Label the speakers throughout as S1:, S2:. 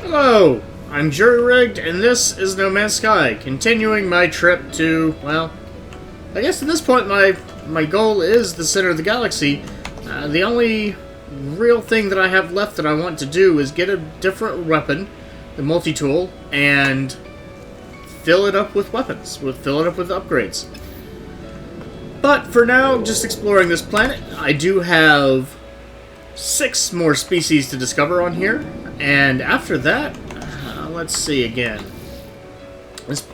S1: Hello, I'm Jury Rigged, and this is No Man's Sky, continuing my trip to, well, I guess at this point my goal is the center of the galaxy. The only real thing that I have left that I want to do is get a different weapon, the multi-tool, and fill it up with weapons, fill it up with upgrades. But for now, just exploring this planet. I do have 6 more species to discover on here, and after that, let's see again.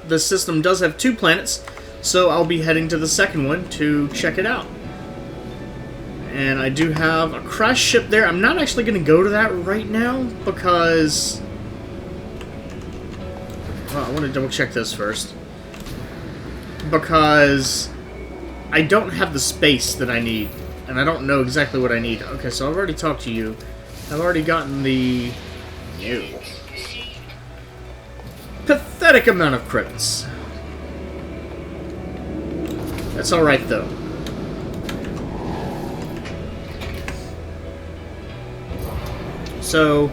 S1: This system does have 2 planets, so I'll be heading to the second one to check it out. And I do have a crash ship there. I'm not actually going to go to that right now because... well, I want to double check this first. Because I don't have the space that I need. And I don't know exactly what I need. Okay, so I've already talked to you. I've already gotten the... new. Pathetic amount of credits. That's alright, though. So...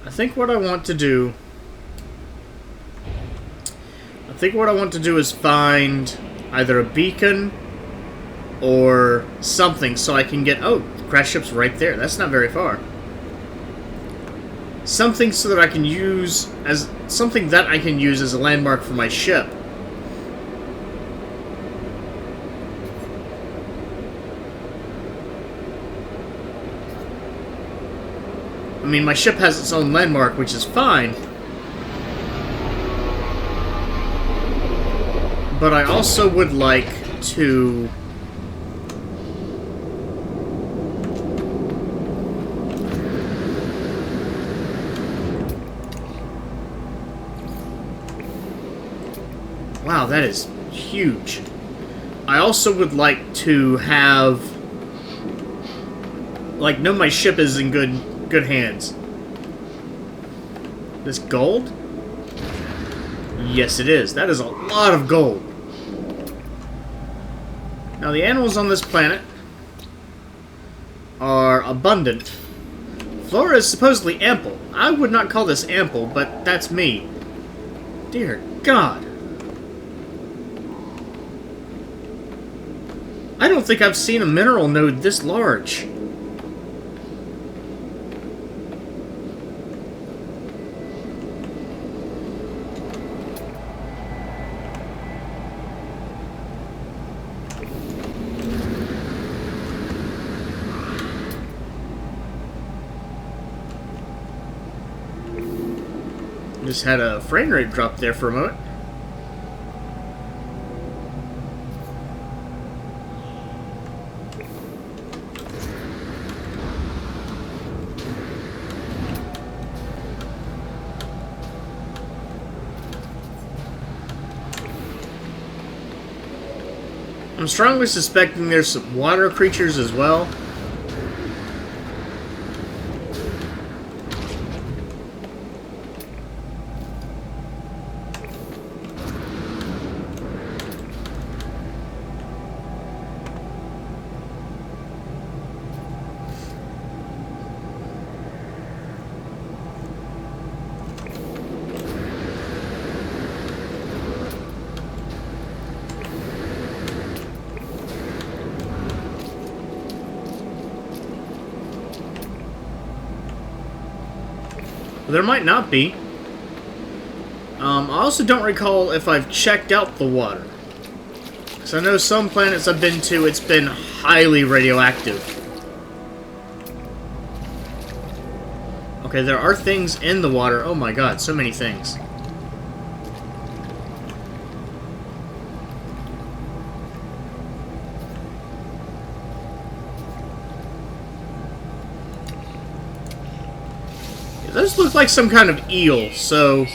S1: I think what I want to do is find either a beacon or something so I can get... oh, the crash ship's right there. That's not very far. Something so that I can use as... something that I can use as a landmark for my ship. I mean, my ship has its own landmark, which is fine. But I also would like to... wow, that is huge. I also would like to have... like, know my ship is in good hands. This gold? Yes, it is. That is a lot of gold. Now, the animals on this planet are abundant. Flora is supposedly ample. I would not call this ample, but that's me. Dear God. I don't think I've seen a mineral node this large. Just had a frame rate drop there for a moment. I'm strongly suspecting there's some water creatures as well. There might not be. I also don't recall if I've checked out the water. Because I know some planets I've been to, it's been highly radioactive. Okay, there are things in the water. Oh my god, so many things. Those look like some kind of eel, so...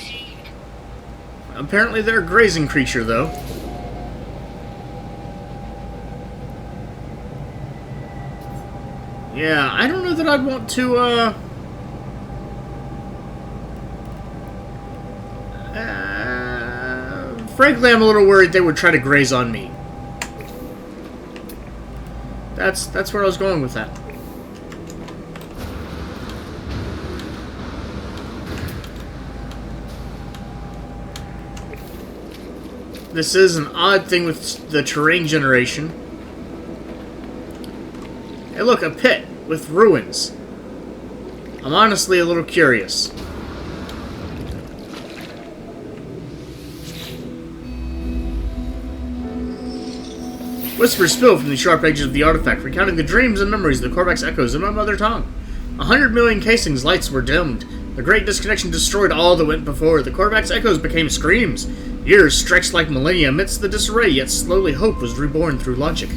S1: apparently they're a grazing creature, though. Yeah, I don't know that I'd want to, frankly, I'm a little worried they would try to graze on me. That's where I was going with that. This is an odd thing with the terrain generation. Hey look, a pit with ruins. I'm honestly a little curious. Whispers spill from the sharp edges of the artifact, recounting the dreams and memories of the Korvax echoes in my mother tongue. 100 million casings' lights were dimmed. The great disconnection destroyed all that went before. The Korvax echoes became screams. Years stretched like millennia amidst the disarray, yet slowly hope was reborn through logic.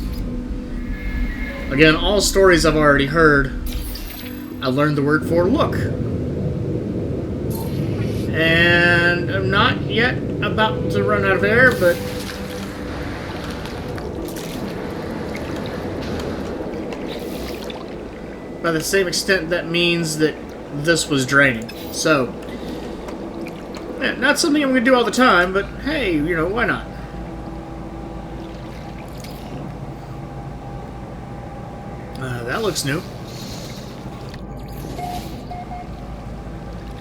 S1: Again, all stories I've already heard. I learned the word for look. And I'm not yet about to run out of air, but... by the same extent, that means that this was draining. So, yeah, not something I'm going to do all the time, but hey, you know, why not? That looks new.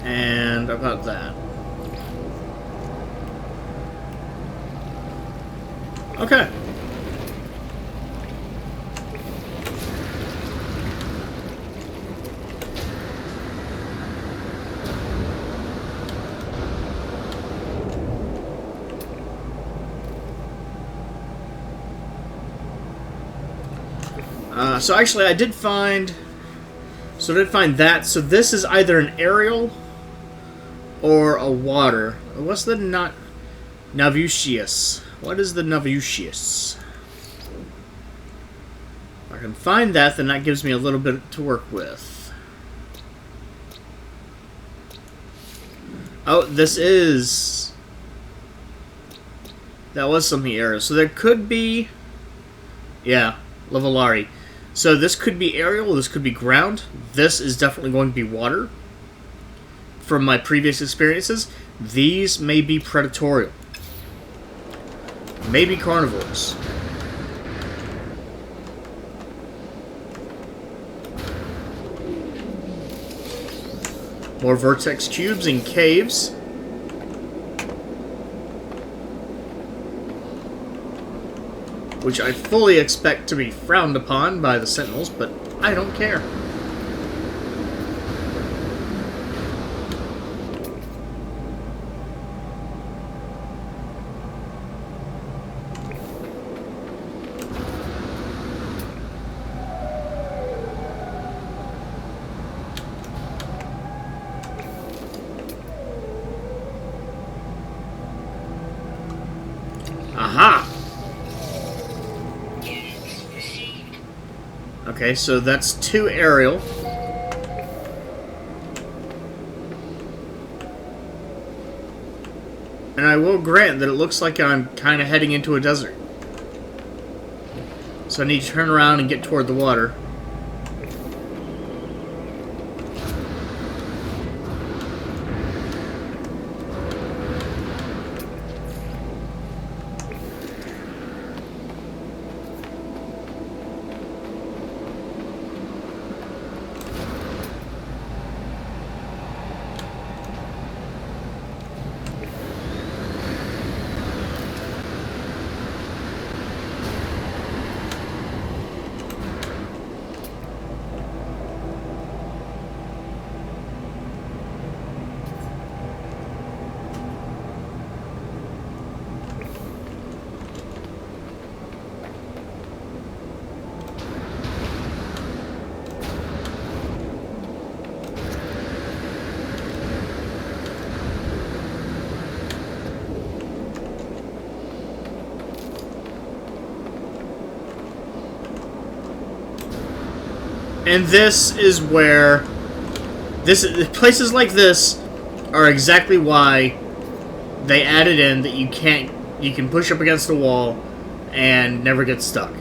S1: And about that. Okay. So actually, I did find that. So this is either an aerial or a water. What's the Navucius? What is the Navucius? If I can find that, then that gives me a little bit to work with. Oh, this is... that was something aerial. So there could be... yeah, Lavalari. So this could be aerial, this could be ground. This is definitely going to be water. From my previous experiences, these may be predatorial. Maybe carnivores. More vertex cubes and caves. Which I fully expect to be frowned upon by the Sentinels, but I don't care. Aha! Okay, so that's 2 aerial. And I will grant that it looks like I'm kind of heading into a desert. So I need to turn around and get toward the water. And this is where places like this are exactly why they added in that you can push up against a wall and never get stuck.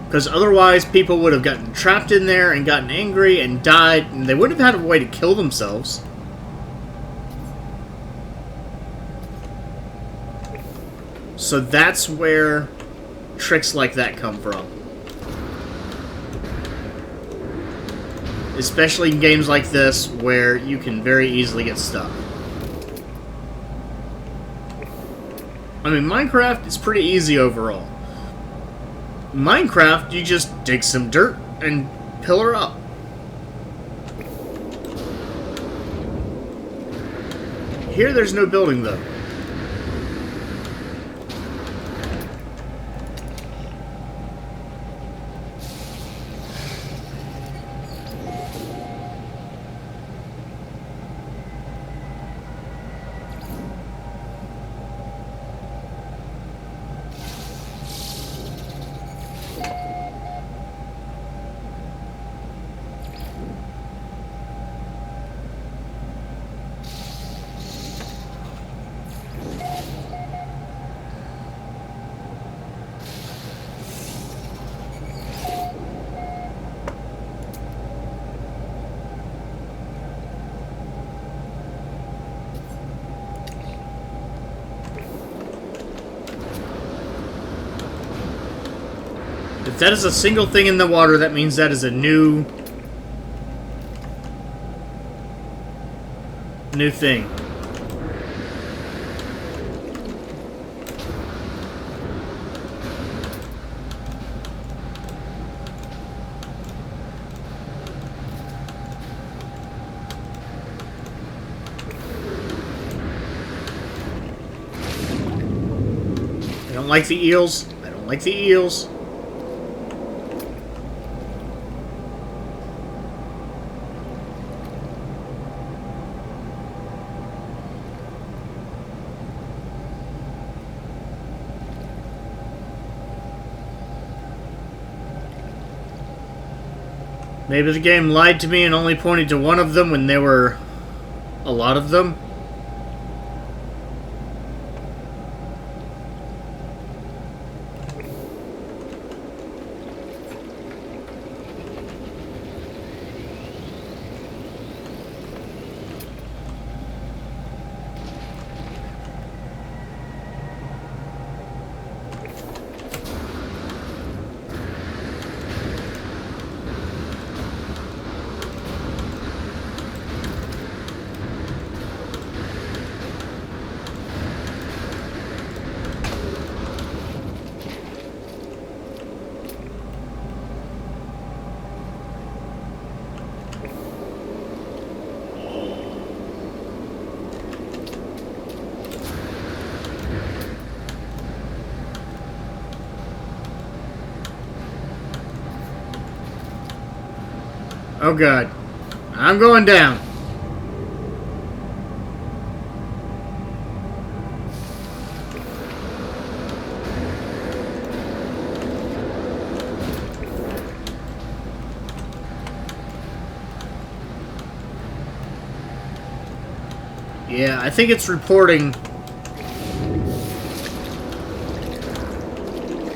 S1: Because otherwise people would have gotten trapped in there and gotten angry and died, and they wouldn't have had a way to kill themselves. So that's where tricks like that come from. Especially in games like this, where you can very easily get stuck. I mean, Minecraft is pretty easy overall. Minecraft, you just dig some dirt and pillar up. Here, there's no building, though. If that is a single thing in the water, that means that is a new thing. I don't like the eels. I don't like the eels. Maybe the game lied to me and only pointed to one of them when there were a lot of them. Oh god. I'm going down. Yeah, I think it's reporting...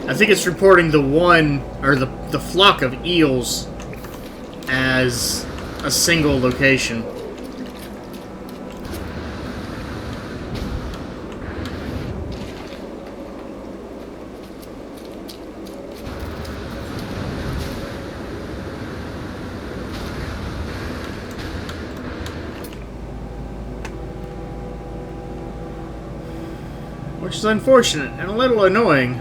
S1: I think it's reporting the one, or the flock of eels as a single location. Which is unfortunate and a little annoying.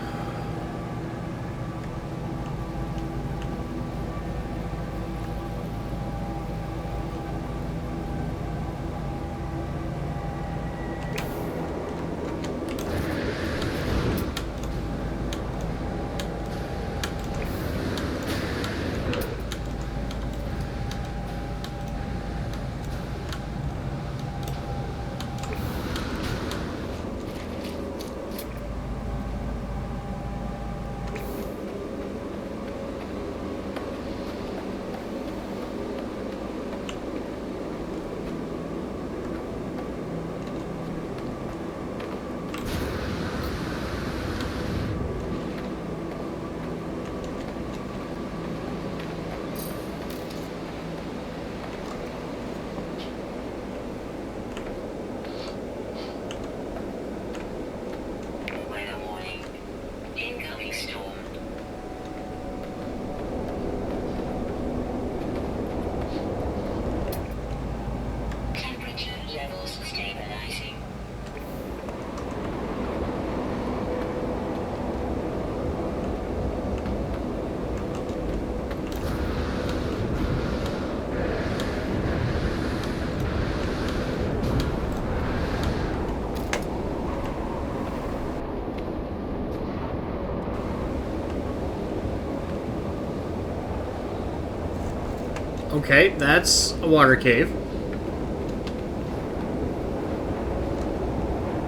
S1: Okay, that's a water cave.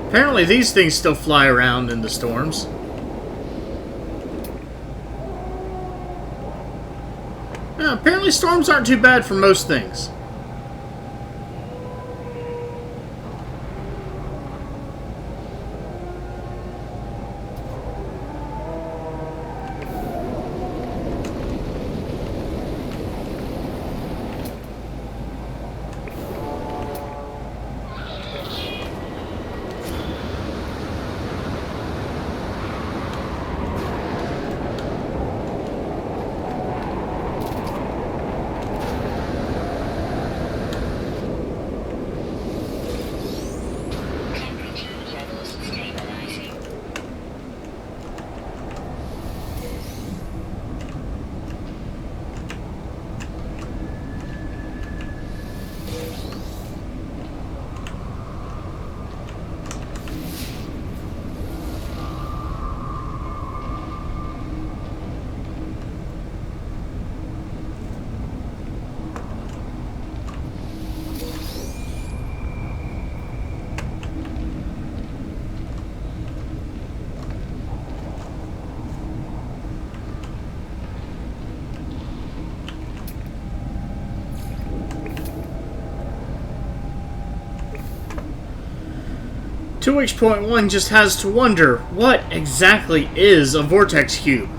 S1: Apparently these things still fly around in the storms. Yeah, apparently storms aren't too bad for most things. Two H.1 just has to wonder, what exactly is a vortex cube?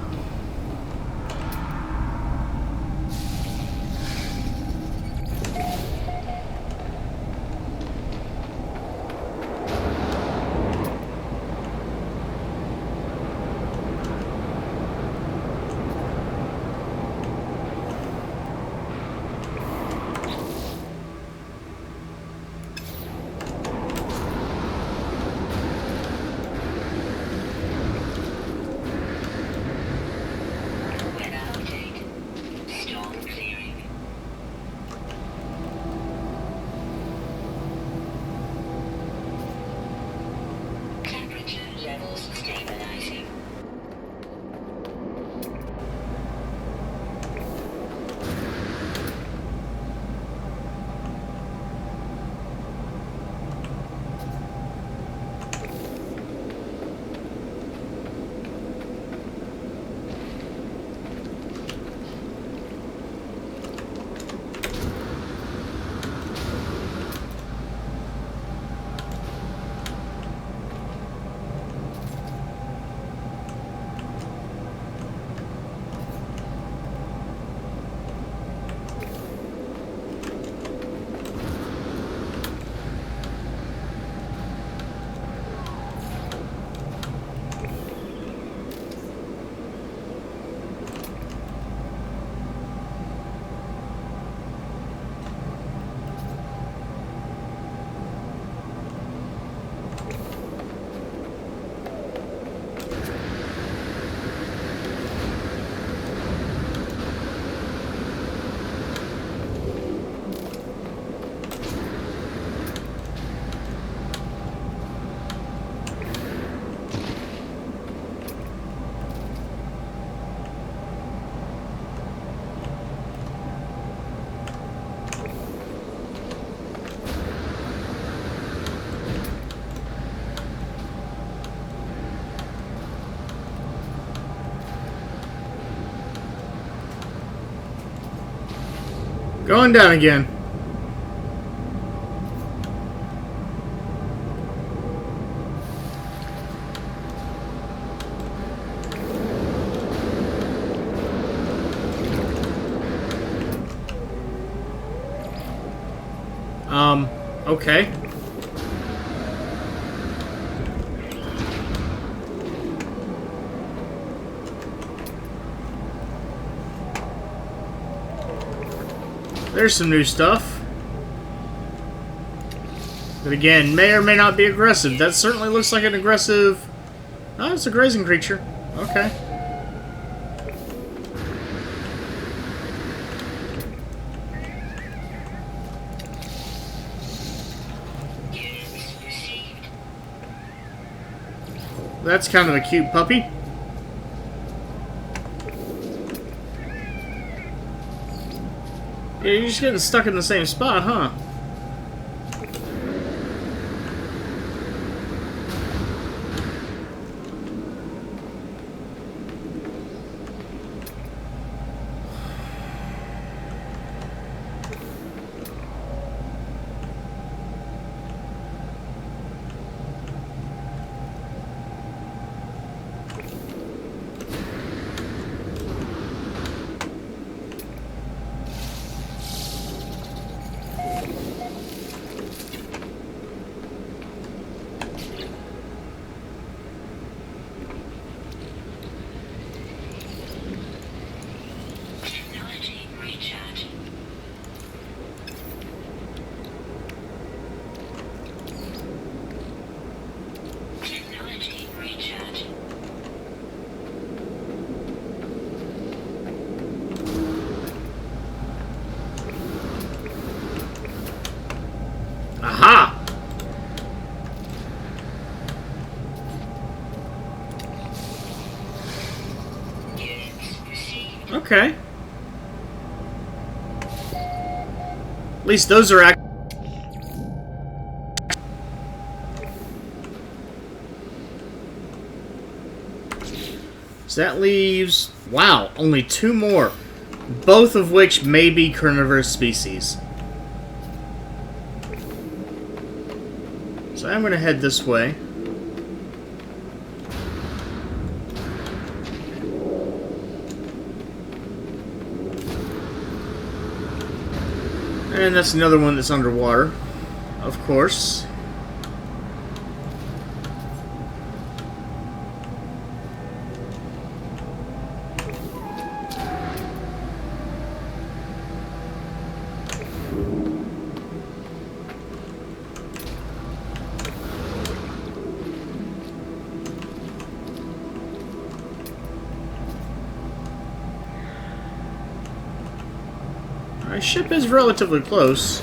S1: Going down again. Okay. There's some new stuff. But again, may or may not be aggressive. That certainly looks like an aggressive... Oh, it's a grazing creature. Okay. That's kind of a cute puppy. Yeah, you're just getting stuck in the same spot, huh? Aha! Okay. At least those are So that leaves... Wow, only 2 more. Both of which may be carnivorous species. So I'm going to head this way. And that's another one that's underwater, of course. Our ship is relatively close.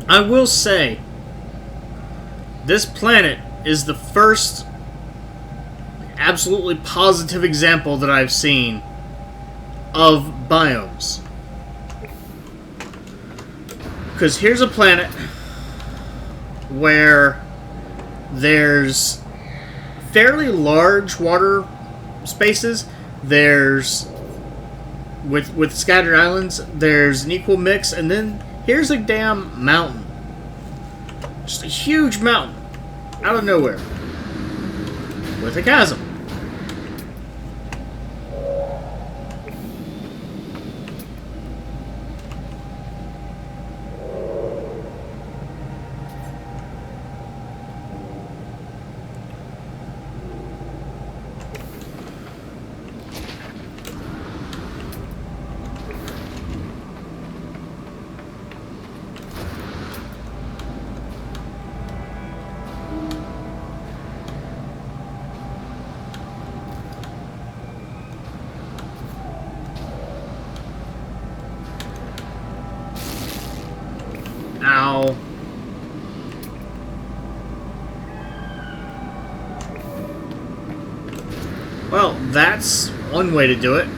S1: I will say, this planet is the first absolutely positive example that I've seen of biomes. Because here's a planet where there's fairly large water spaces. There's with scattered islands, there's an equal mix, and then here's a damn mountain. Just a huge mountain out of nowhere with a chasm. Ow. Well, that's one way to do it.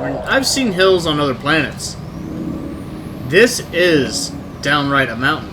S1: I mean, I've seen hills on other planets. This is downright a mountain.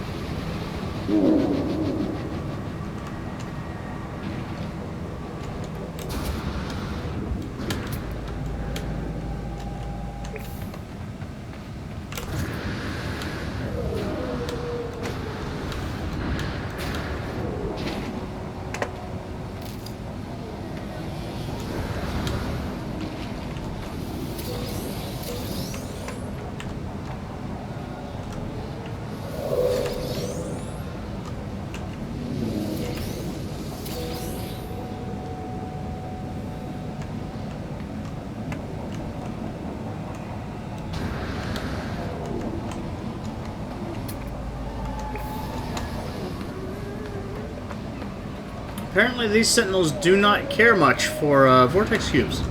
S1: Apparently these sentinels do not care much for vortex cubes.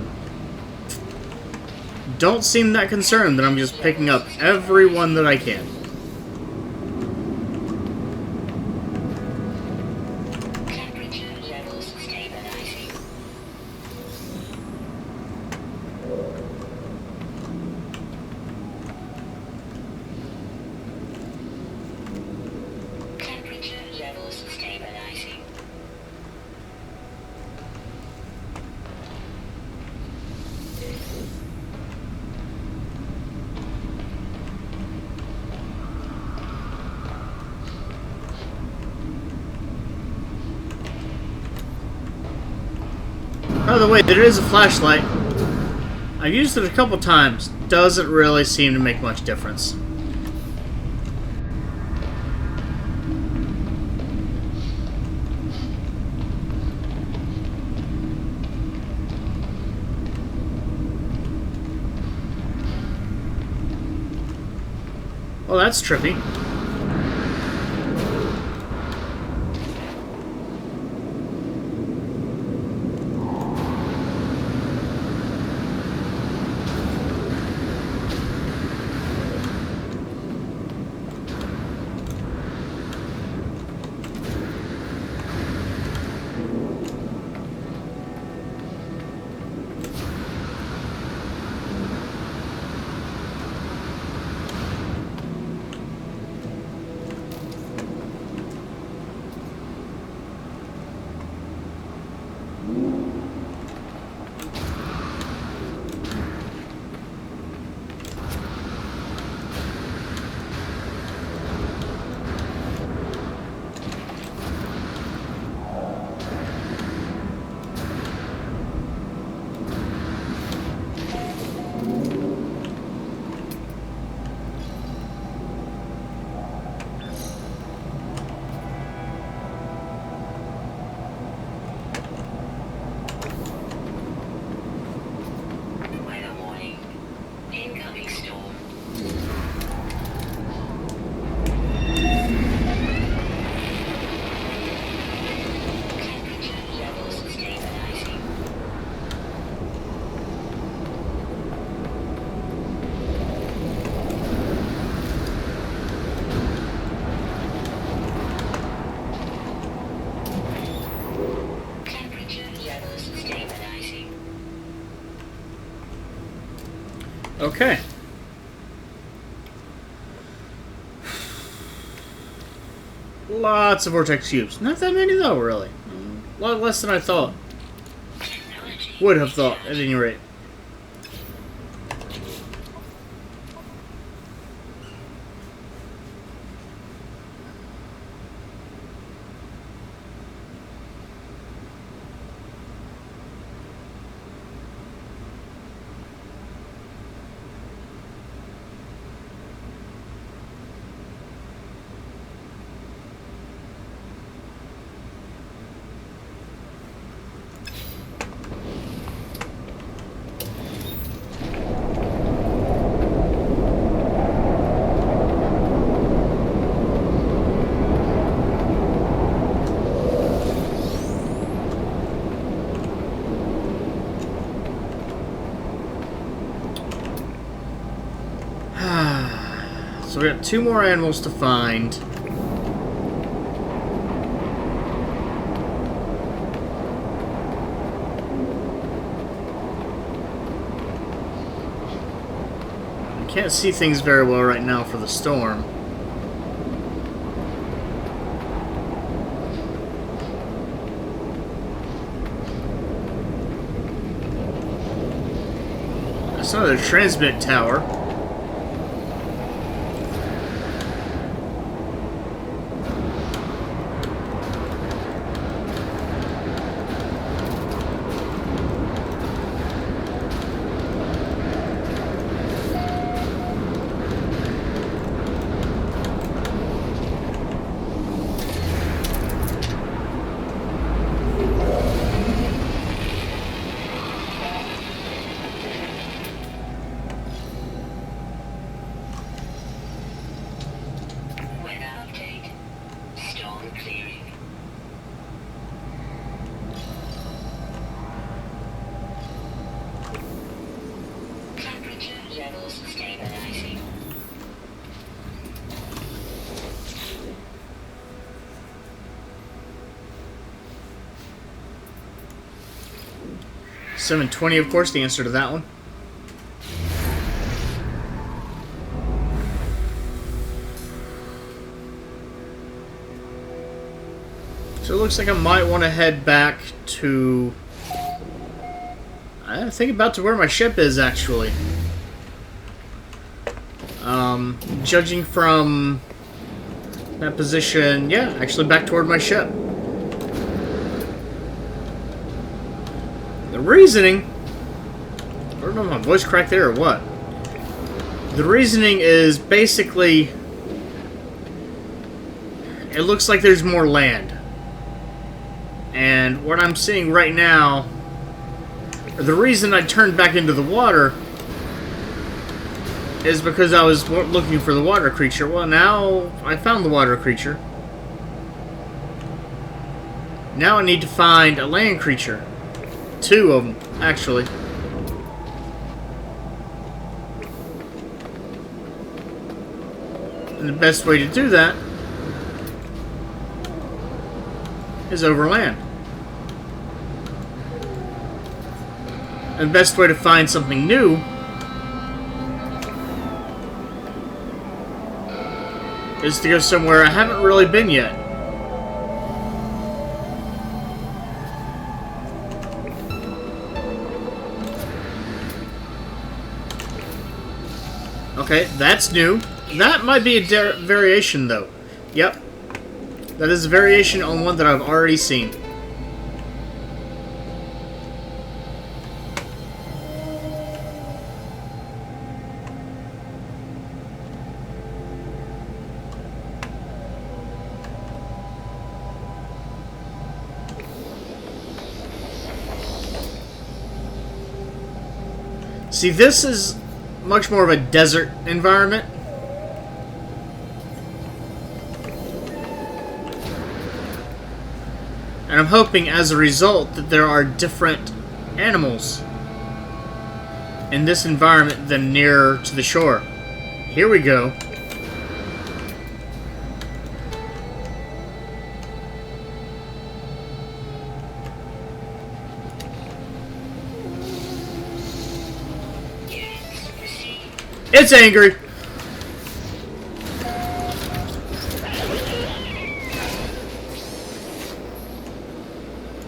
S1: Don't seem that concerned that I'm just picking up every one that I can. By the way, there is a flashlight. I've used it a couple times. Doesn't really seem to make much difference. Well, that's trippy. Okay. Lots of vortex cubes. Not that many though, really. A lot less than I thought. Would have thought, at any rate. So we got 2 more animals to find. Can't see things very well right now for the storm. That's another transmit tower.
S2: Stabilizing.
S1: 720, of course, the answer to that one. So it looks like I might want to head back to... I think about to where my ship is, actually. Judging from that position, yeah, actually back toward my ship. The reasoning... I don't know if my voice cracked there or what. The reasoning is basically... It looks like there's more land. And what I'm seeing right now... The reason I turned back into the water... is because I was looking for the water creature. Well, now I found the water creature. Now I need to find a land creature. 2 of them, actually. And the best way to do that is over land. And the best way to find something new is to go somewhere I haven't really been yet. Okay, that's new. That might be a variation, though. Yep. That is a variation on one that I've already seen. See, this is much more of a desert environment. And I'm hoping as a result that there are different animals in this environment than nearer to the shore. Here we go. It's angry.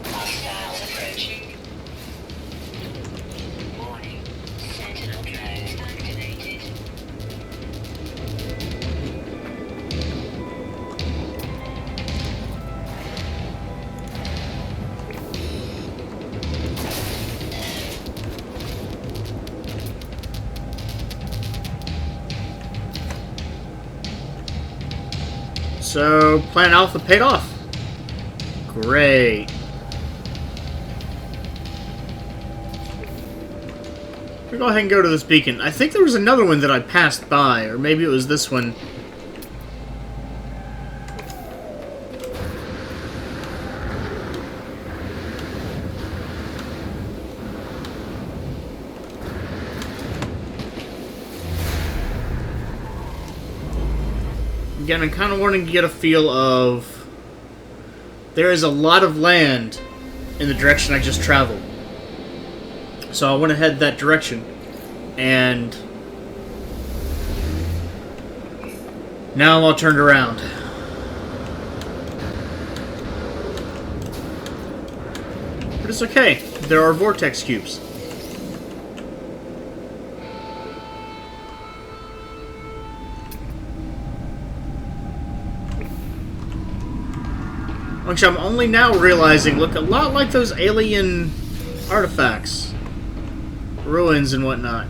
S2: Hostiles approaching. Warning. Sentinel drones activated.
S1: So, Plan Alpha paid off. Great. We'll go ahead and go to this beacon. I think there was another one that I passed by, or maybe it was this one. Again, I'm kind of wanting to get a feel of... There is a lot of land in the direction I just traveled. So I want to head that direction. And Now I'm all turned around. But it's okay. There are vortex cubes. Which I'm only now realizing look a lot like those alien artifacts. Ruins and whatnot.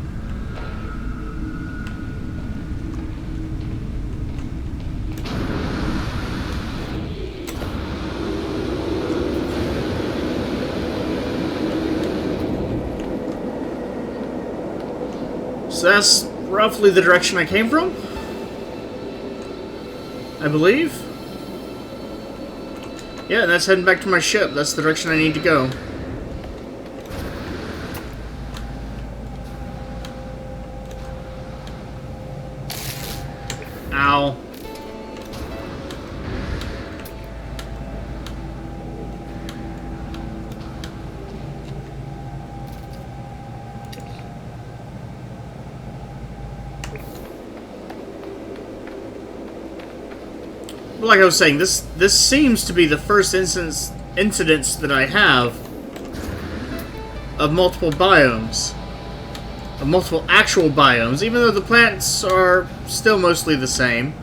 S1: So that's roughly the direction I came from, I believe. Yeah, and that's heading back to my ship. That's the direction I need to go. Ow. But like I was saying, this seems to be the first incidents that I have of multiple biomes. Of multiple actual biomes, even though the plants are still mostly the same.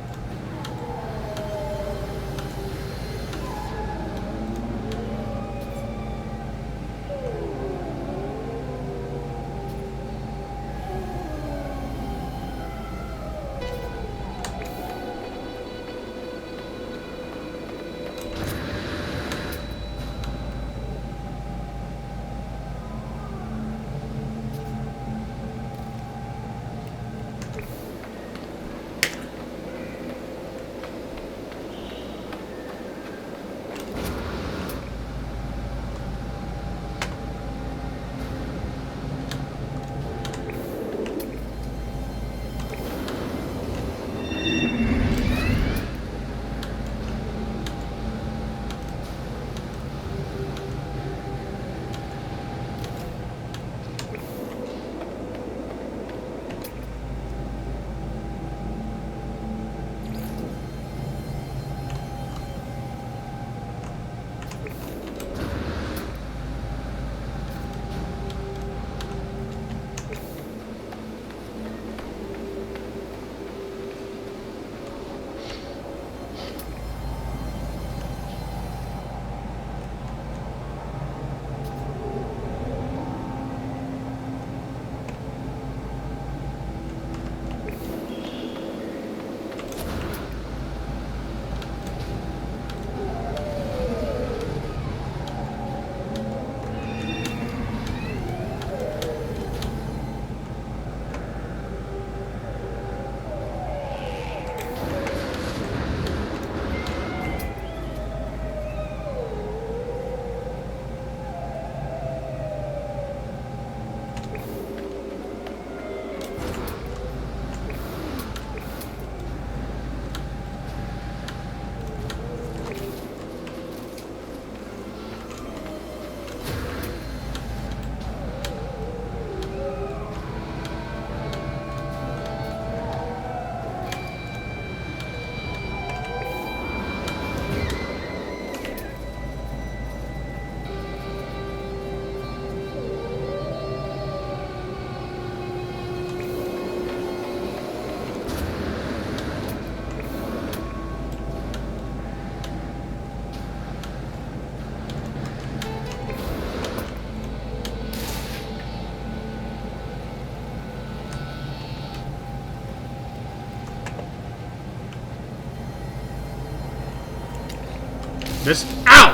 S1: This. Ow!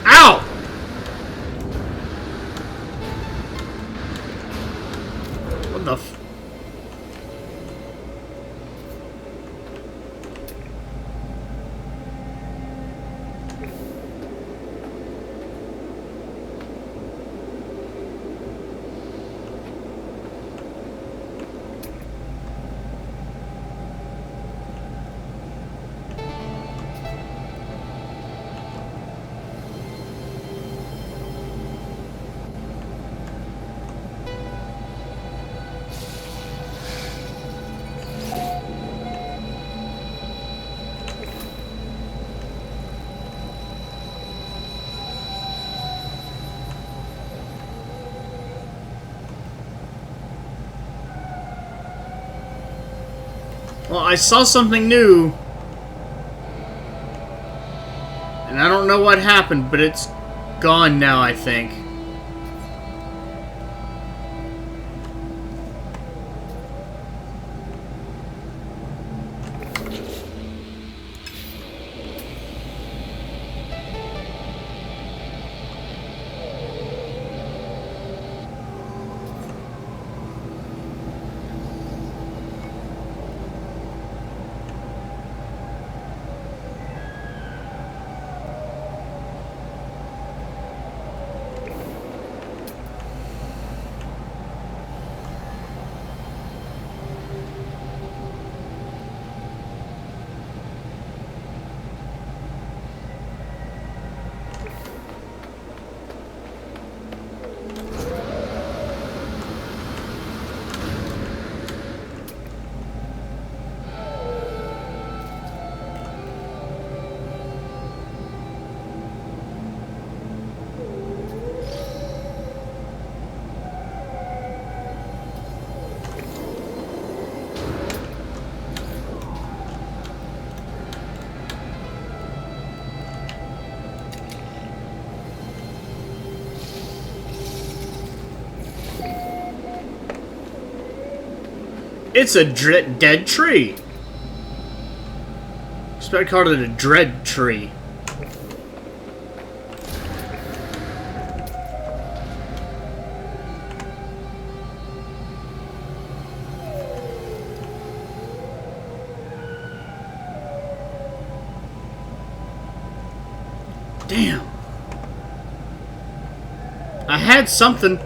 S1: Ow! What the f. Well, I saw something new. And I don't know what happened, but it's gone now, I think. It's a dead tree. Expect called it a dread tree. Damn. I had something.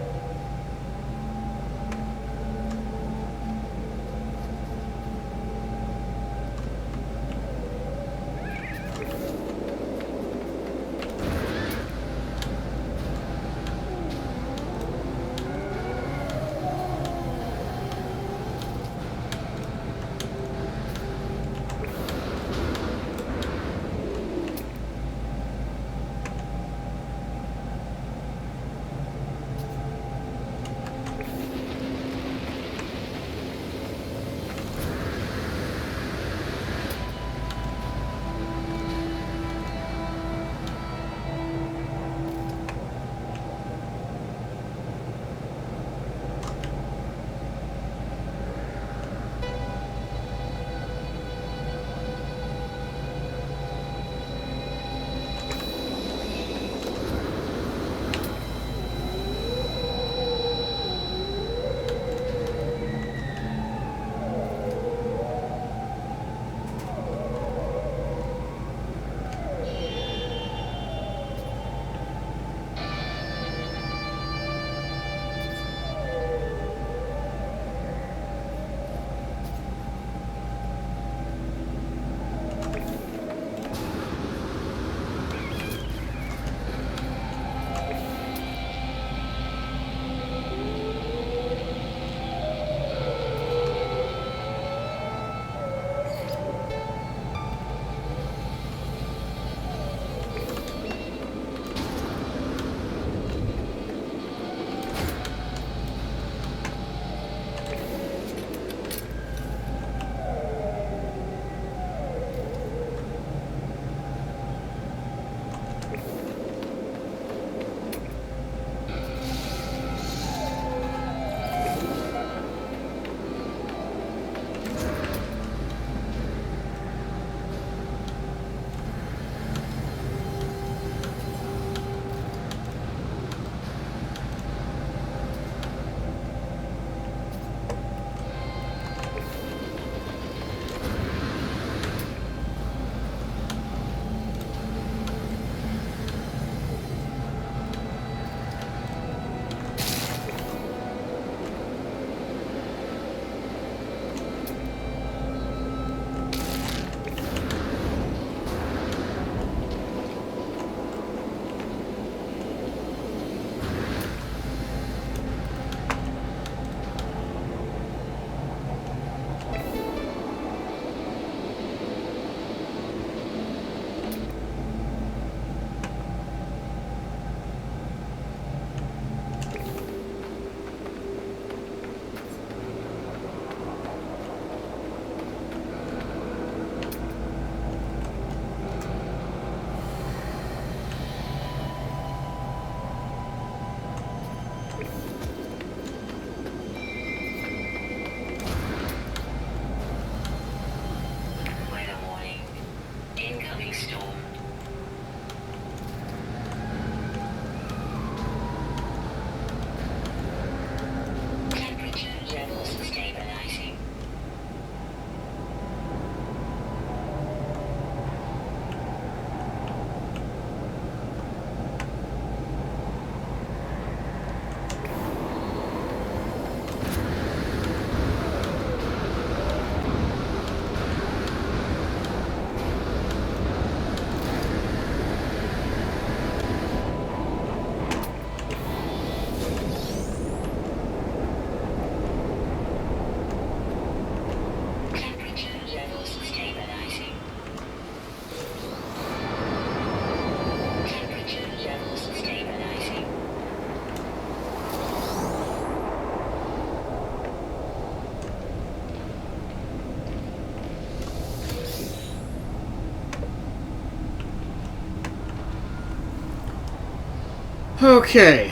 S1: Okay.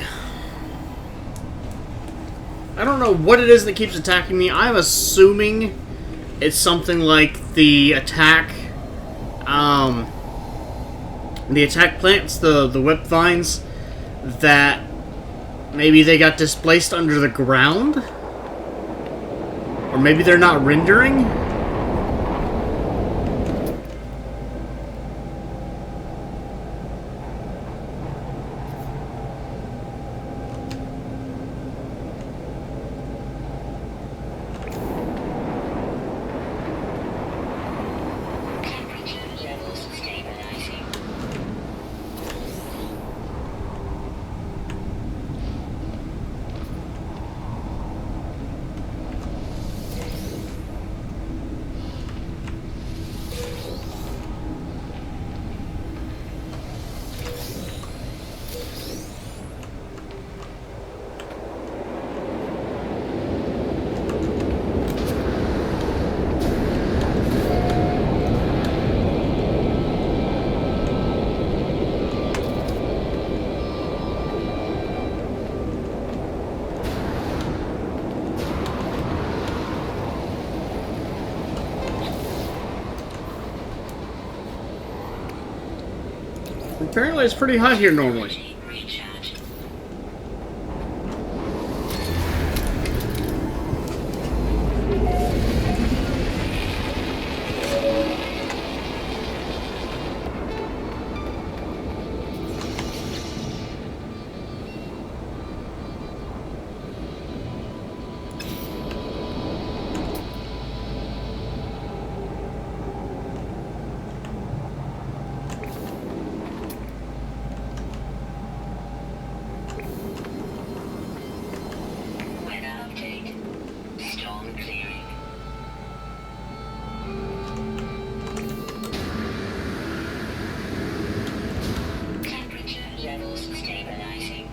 S1: I don't know what it is that keeps attacking me. I'm assuming it's something like the attack plants, the whip vines, that maybe they got displaced under the ground? Or maybe they're not rendering?
S2: Temperature levels stabilizing.
S1: Apparently it's pretty hot here normally.
S2: Recharge. Weather update. Storm clearing. Temperature levels stabilizing.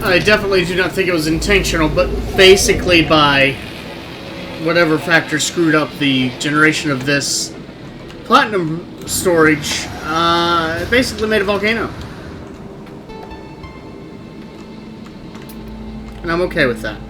S1: I definitely do not think it was intentional, but basically by whatever factor screwed up the generation of this platinum storage, it basically made a volcano. And I'm okay with that.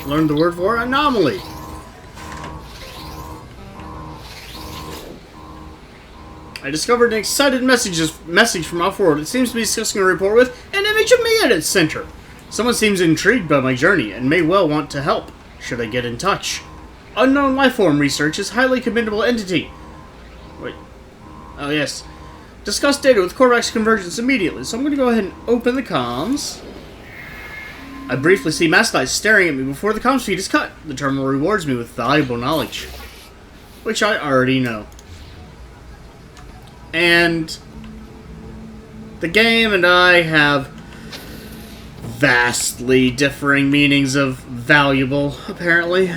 S1: Learned the word for anomaly. I discovered an excited message from off-world. It seems to be discussing a report with an image of me at its center. Someone seems intrigued by my journey and may well want to help. Should I get in touch? Unknown lifeform research is highly commendable entity. Wait. Oh, yes. Discuss data with Korvax Convergence immediately. So I'm going to go ahead and open the comms. I briefly see Maskeye staring at me before the comms feed is cut. The terminal rewards me with valuable knowledge, which I already know. And the game and I have vastly differing meanings of valuable, apparently.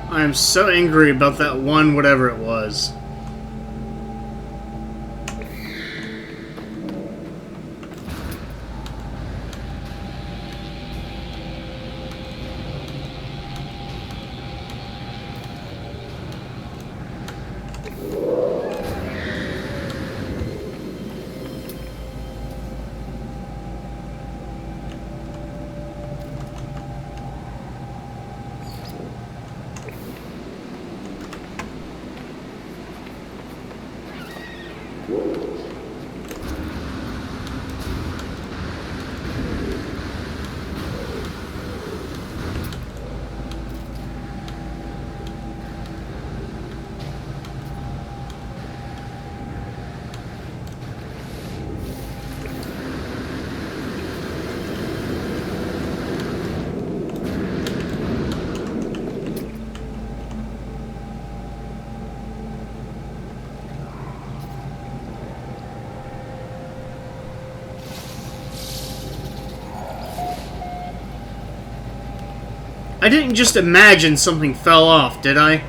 S1: I am so angry about that one whatever it was. I didn't just imagine something fell off, did I?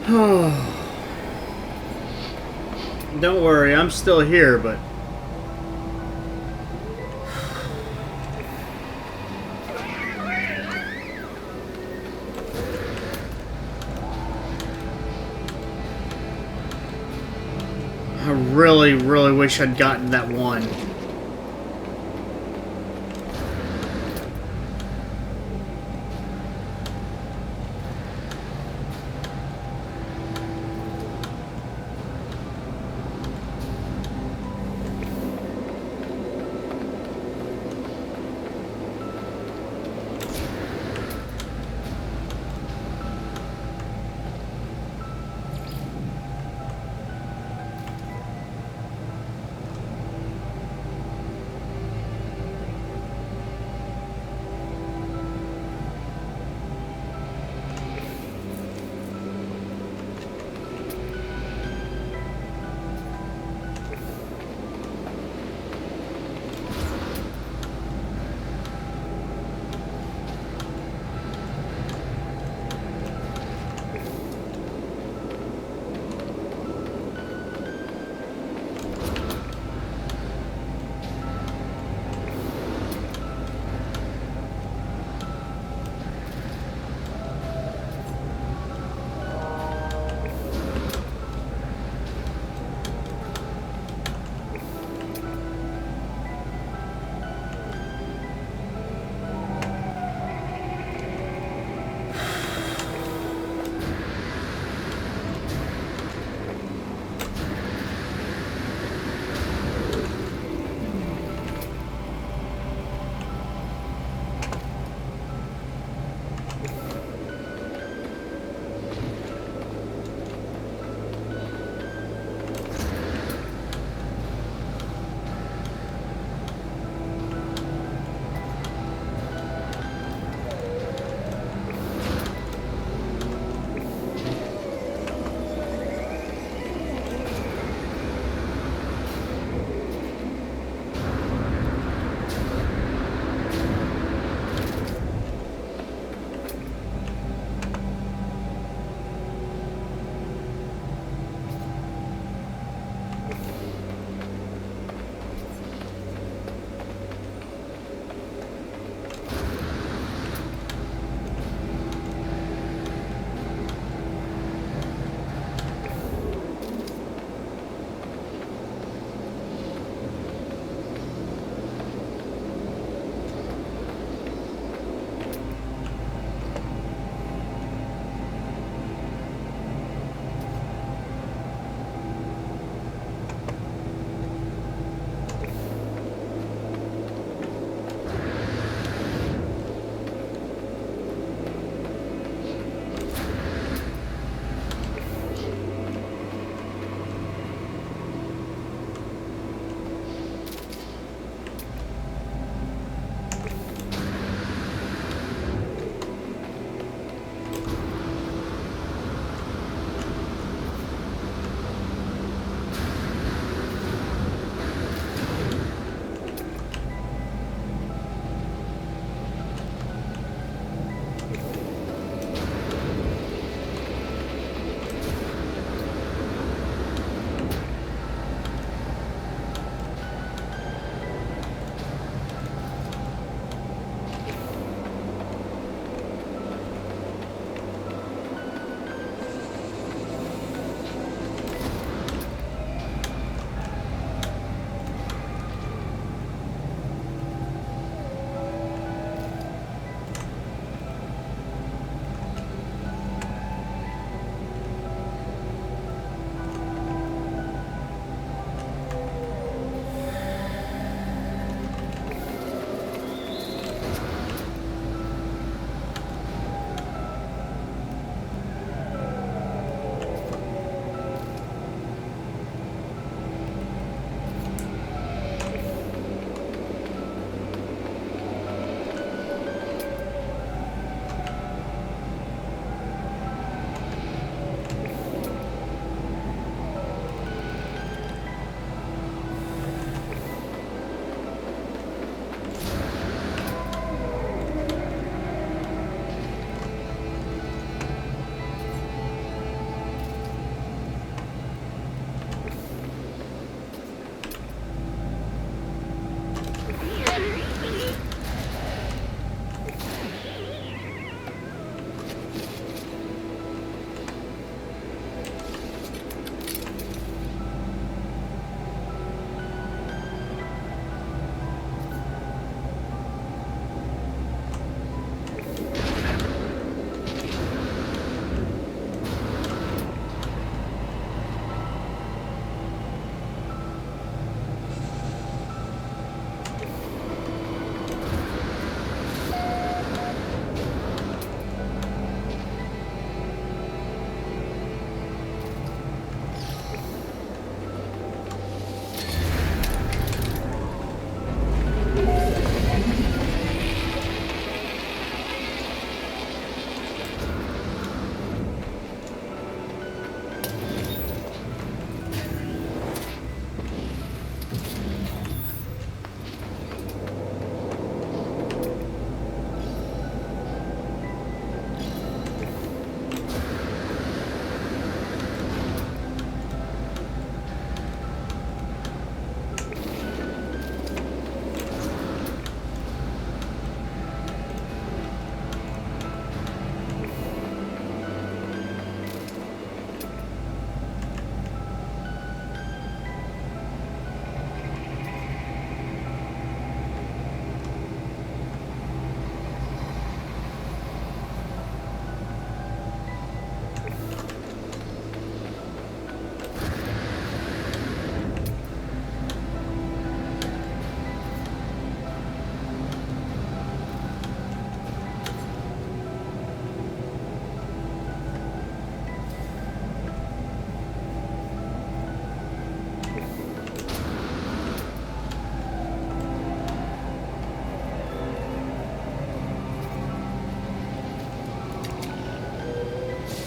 S1: Don't worry, I'm still here, but... I really, really wish I'd gotten that one.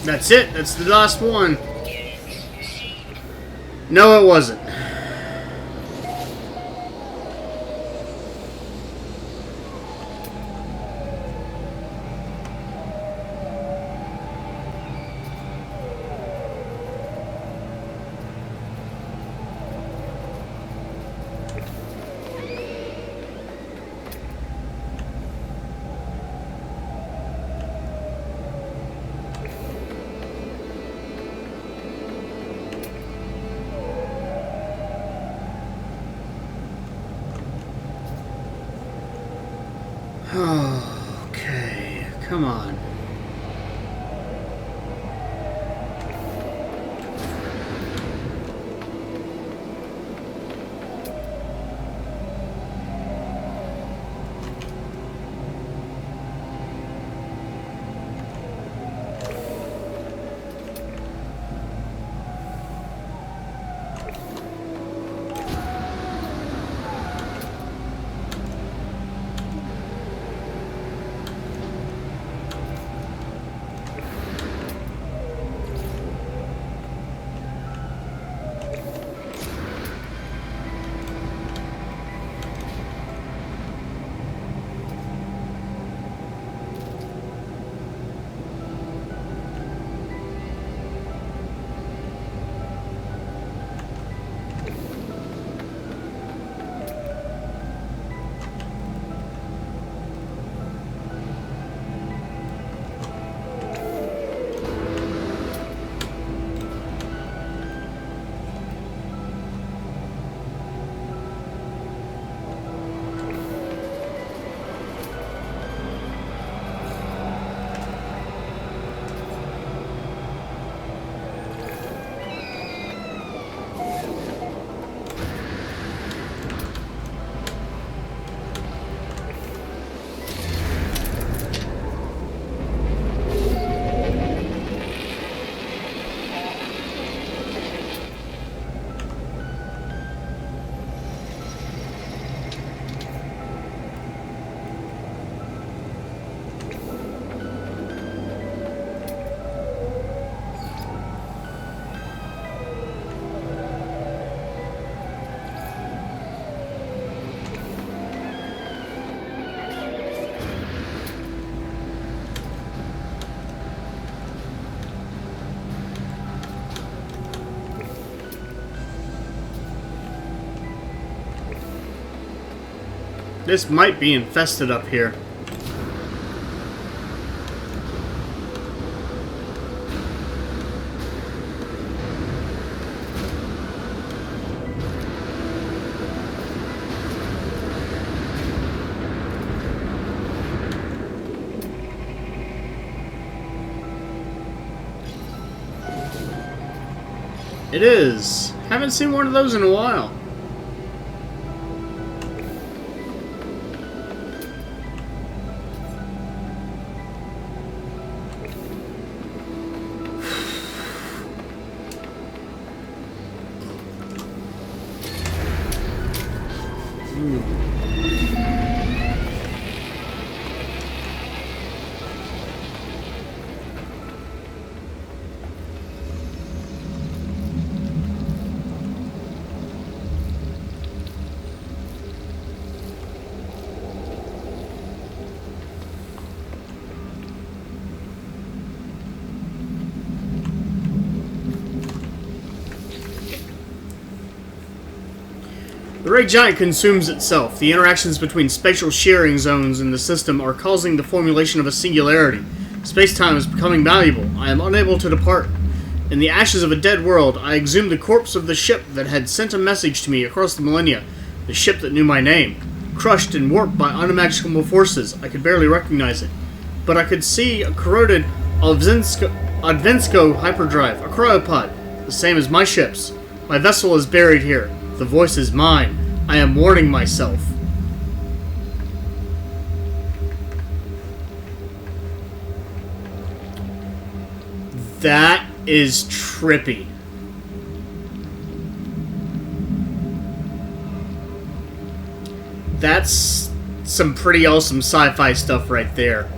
S1: That's it. That's the last one.
S2: Units received.
S1: No, it wasn't. Okay, come on. This might be infested up here. It is. Haven't seen one of those in a while. The Ray Giant consumes itself. The interactions between spatial shearing zones in the system are causing the formulation of a singularity. Space-time is becoming malleable. I am unable to depart. In the ashes of a dead world, I exhumed the corpse of the ship that had sent a message to me across the millennia. The ship that knew my name. Crushed and warped by unimaginable forces, I could barely recognize it. But I could see a corroded Advensko hyperdrive, a cryopod, the same as my ship's. My vessel is buried here. The voice is mine. I am warning myself. That is trippy. That's some pretty awesome sci-fi stuff right there.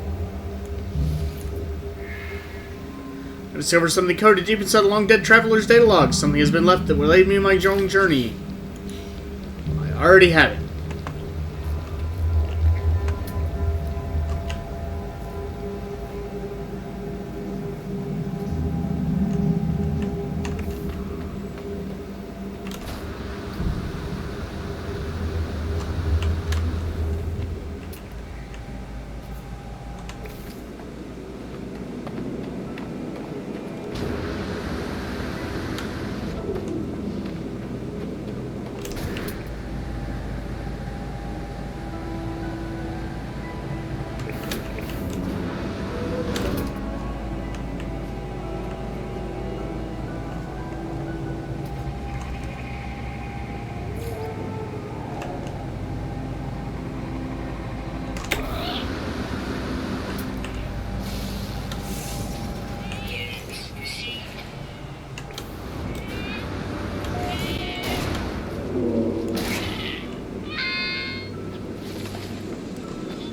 S1: I discovered something coded deep inside a long-dead traveler's data log. Something has been left that will aid me in my own journey. I already had it.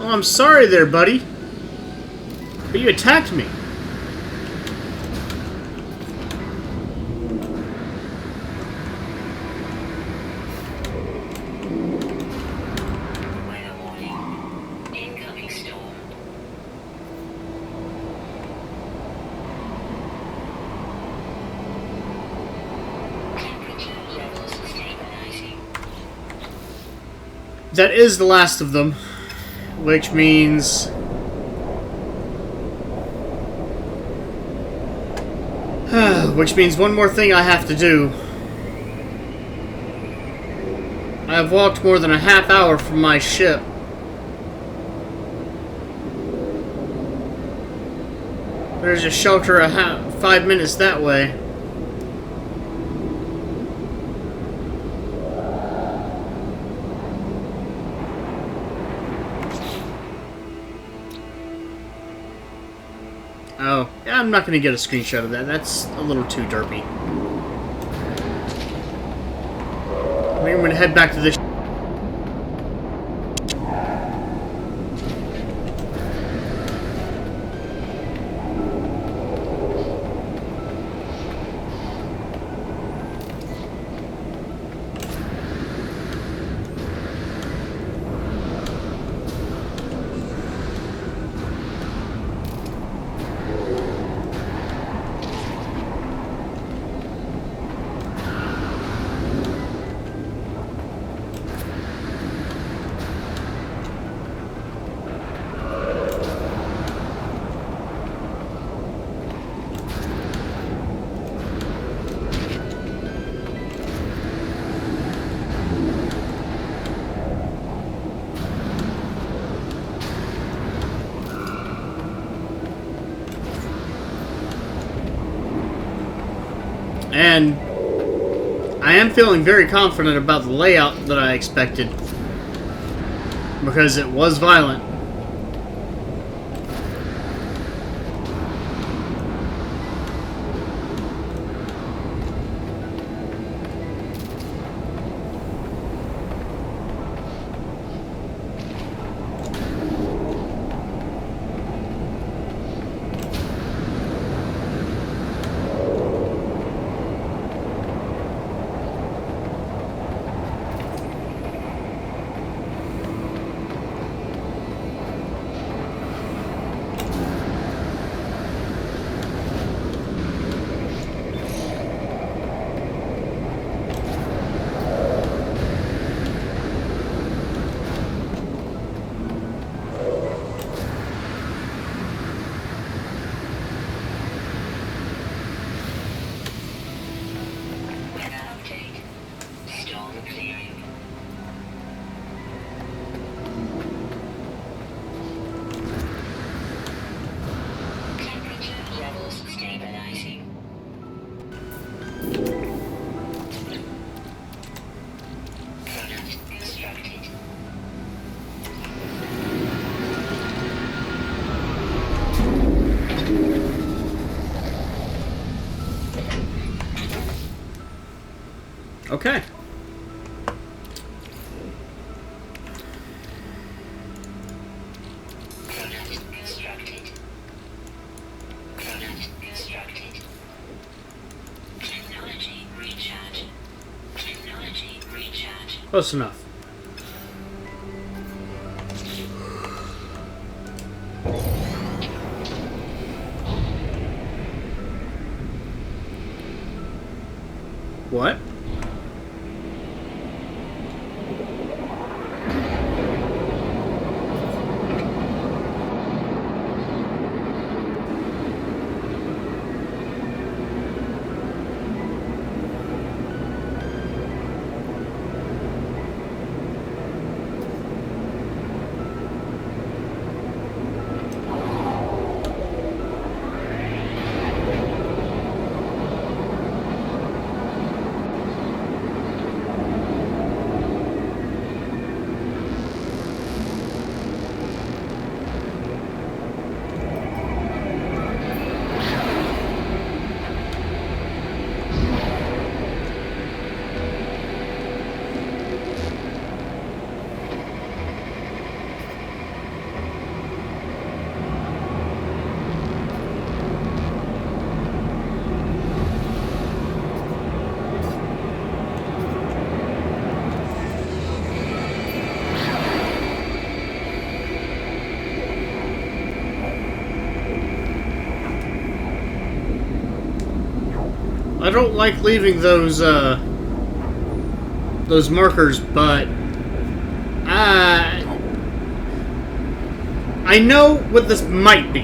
S1: Oh, I'm sorry there, buddy. But you attacked me.
S2: Weather warning. Incoming storm. Temperature levels stabilizing.
S1: That is the last of them. Which means... which means one more thing I have to do. I have walked more than a half hour from my ship. There's a shelter 5 minutes that way. Oh, yeah, I'm not going to get a screenshot of that. That's a little too derpy. I think I'm going to head back to this. And I am feeling very confident about the layout that I expected, because it was violent.
S2: Weather update. Storm clearing. Temperature levels stabilizing. Product constructed.
S1: Okay.
S2: Product constructed. Product constructed.
S1: Close enough. What? I don't like leaving those markers, but I know what this might be.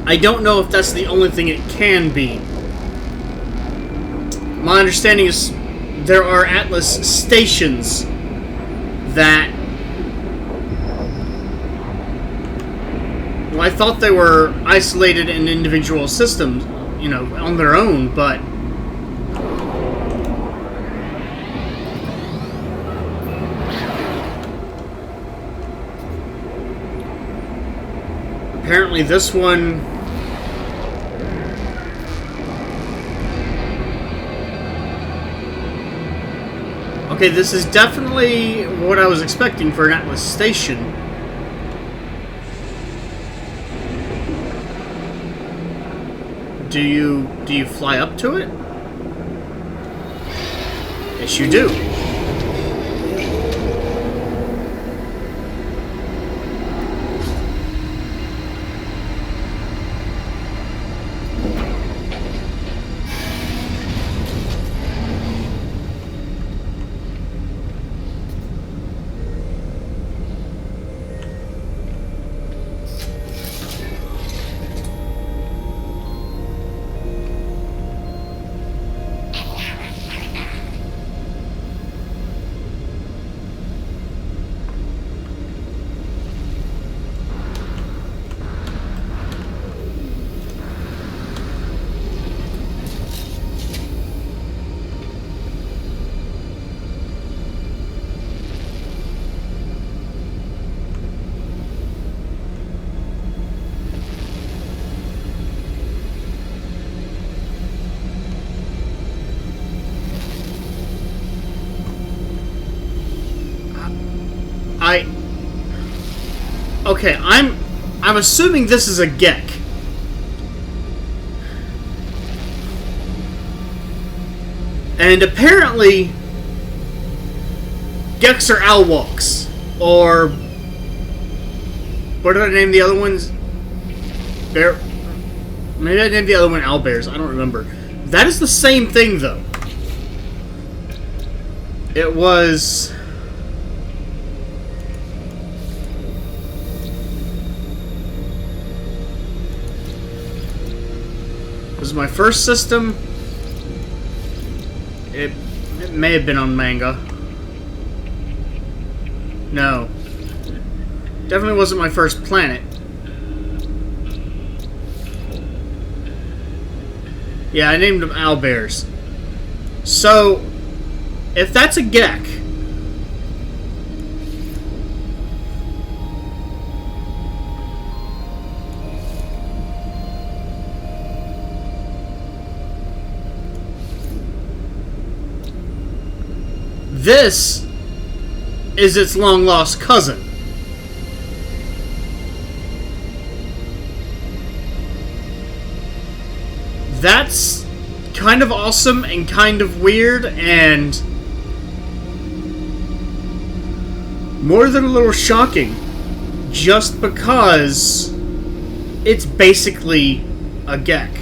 S1: I don't know if that's the only thing it can be. My understanding is there are Atlas stations that... Well, I thought they were isolated in individual systems, you know, on their own, but... Apparently this one... Okay, this is definitely what I was expecting for an Atlas station. Do you fly up to it? Yes, you do. Okay, I'm assuming this is a Gek. And apparently Geks are Owlwalks. Or what did I name the other ones? Bear. Maybe I named the other one Owlbears, I don't remember. That is the same thing though. It was... This is my first system. It may have been on Manga. No. Definitely wasn't my first planet. Yeah, I named them Owlbears. So, if that's a Gek, this is its long-lost cousin. That's kind of awesome and kind of weird and more than a little shocking, just because it's basically a Gek.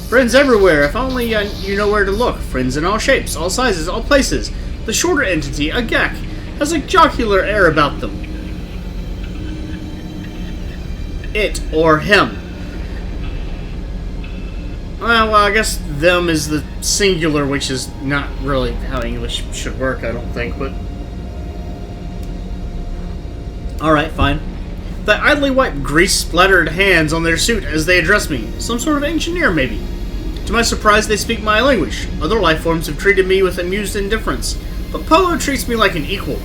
S1: Friends everywhere, if only you know where to look. Friends in all shapes, all sizes, all places. The shorter entity, a Gek, has a jocular air about them. It, or him. Well, I guess them is the singular, which is not really how English should work, I don't think, but... Alright, fine. They idly wipe grease-splattered hands on their suit as they address me. Some sort of engineer, maybe. To my surprise, they speak my language. Other life forms have treated me with amused indifference, but Polo treats me like an equal.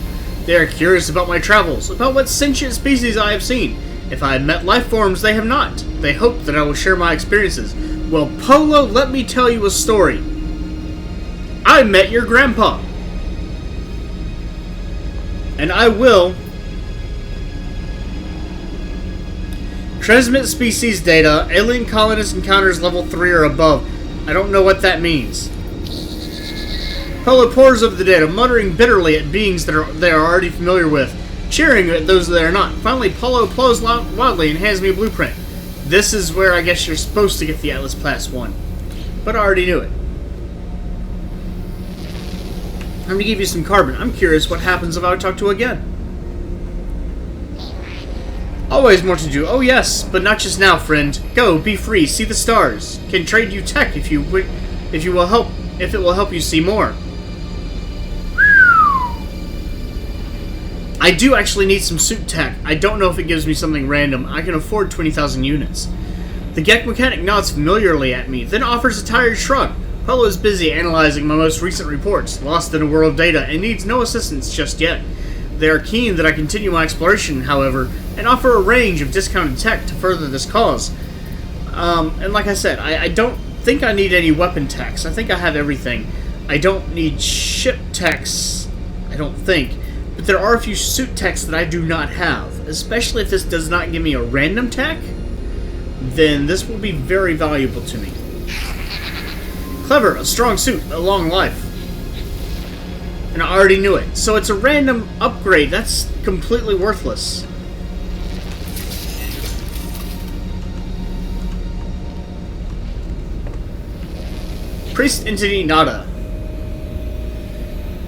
S1: They are curious about my travels, about what sentient species I have seen. If I have met life forms, they have not. They hope that I will share my experiences. Well, Polo, let me tell you a story. I met your grandpa. And I will transmit species data. Alien colonist encounters level 3 or above. I don't know what that means. Polo pores over the data, muttering bitterly at beings that they are already familiar with, cheering at those that are not. Finally, Polo blows wildly and hands me a blueprint. This is where I guess you're supposed to get the Atlas Class 1. But I already knew it. I'm going to give you some carbon. I'm curious what happens if I talk to again. Always more to do. Oh yes, but not just now, friend. Go, be free, see the stars. Can trade you tech if it will help you see more. I do actually need some suit tech. I don't know if it gives me something random. I can afford 20,000 units. The Gek mechanic nods familiarly at me, then offers a tired shrug. Polo is busy analyzing my most recent reports, lost in a world of data, and needs no assistance just yet. They are keen that I continue my exploration, however, and offer a range of discounted tech to further this cause. And like I said, I don't think I need any weapon techs. I think I have everything. I don't need ship techs, I don't think. But there are a few suit techs that I do not have. Especially if this does not give me a random tech, then this will be very valuable to me. Clever, a strong suit, a long life. And I already knew it. So it's a random upgrade. That's completely worthless. Priest Entity Nada.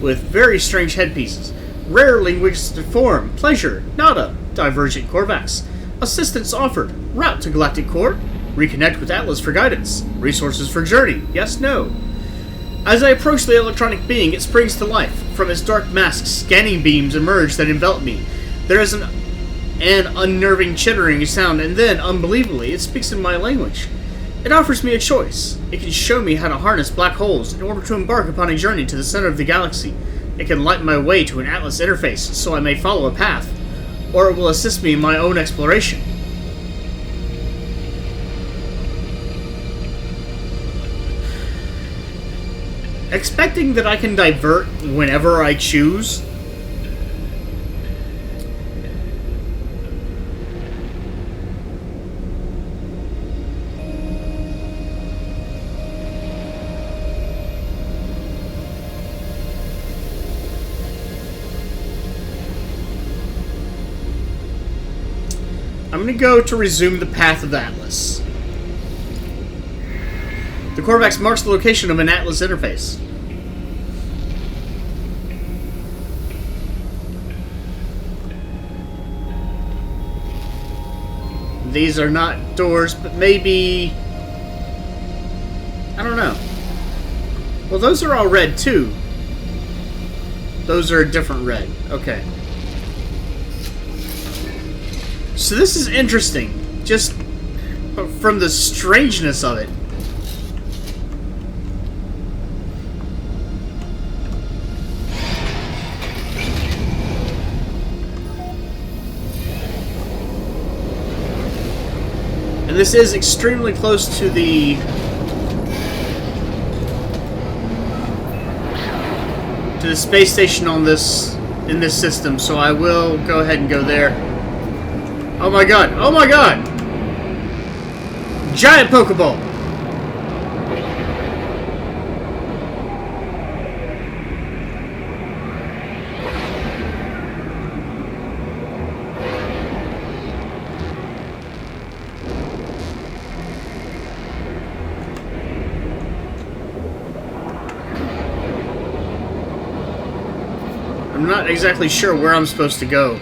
S1: With very strange headpieces. Rare linguistic form. Pleasure. Nada. Divergent Korvax. Assistance offered. Route to Galactic Core. Reconnect with Atlas for guidance. Resources for journey. Yes, no. As I approach the electronic being, it springs to life. From its dark mask, scanning beams emerge that envelop me. There is an unnerving chittering sound, and then, unbelievably, it speaks in my language. It offers me a choice. It can show me how to harness black holes in order to embark upon a journey to the center of the galaxy. It can light my way to an Atlas interface so I may follow a path, or it will assist me in my own exploration. Expecting that I can divert whenever I choose. I'm going to go to resume the path of the Atlas. The Korvax marks the location of an Atlas interface. These are not doors, but maybe... I don't know. Well, those are all red, too. Those are a different red. Okay. So this is interesting. Just from the strangeness of it. And this is extremely close to the space station on this in this system, so I will go ahead and go there. Oh my god! Oh my god! Giant Pokeball! I'm not exactly sure where I'm supposed to go.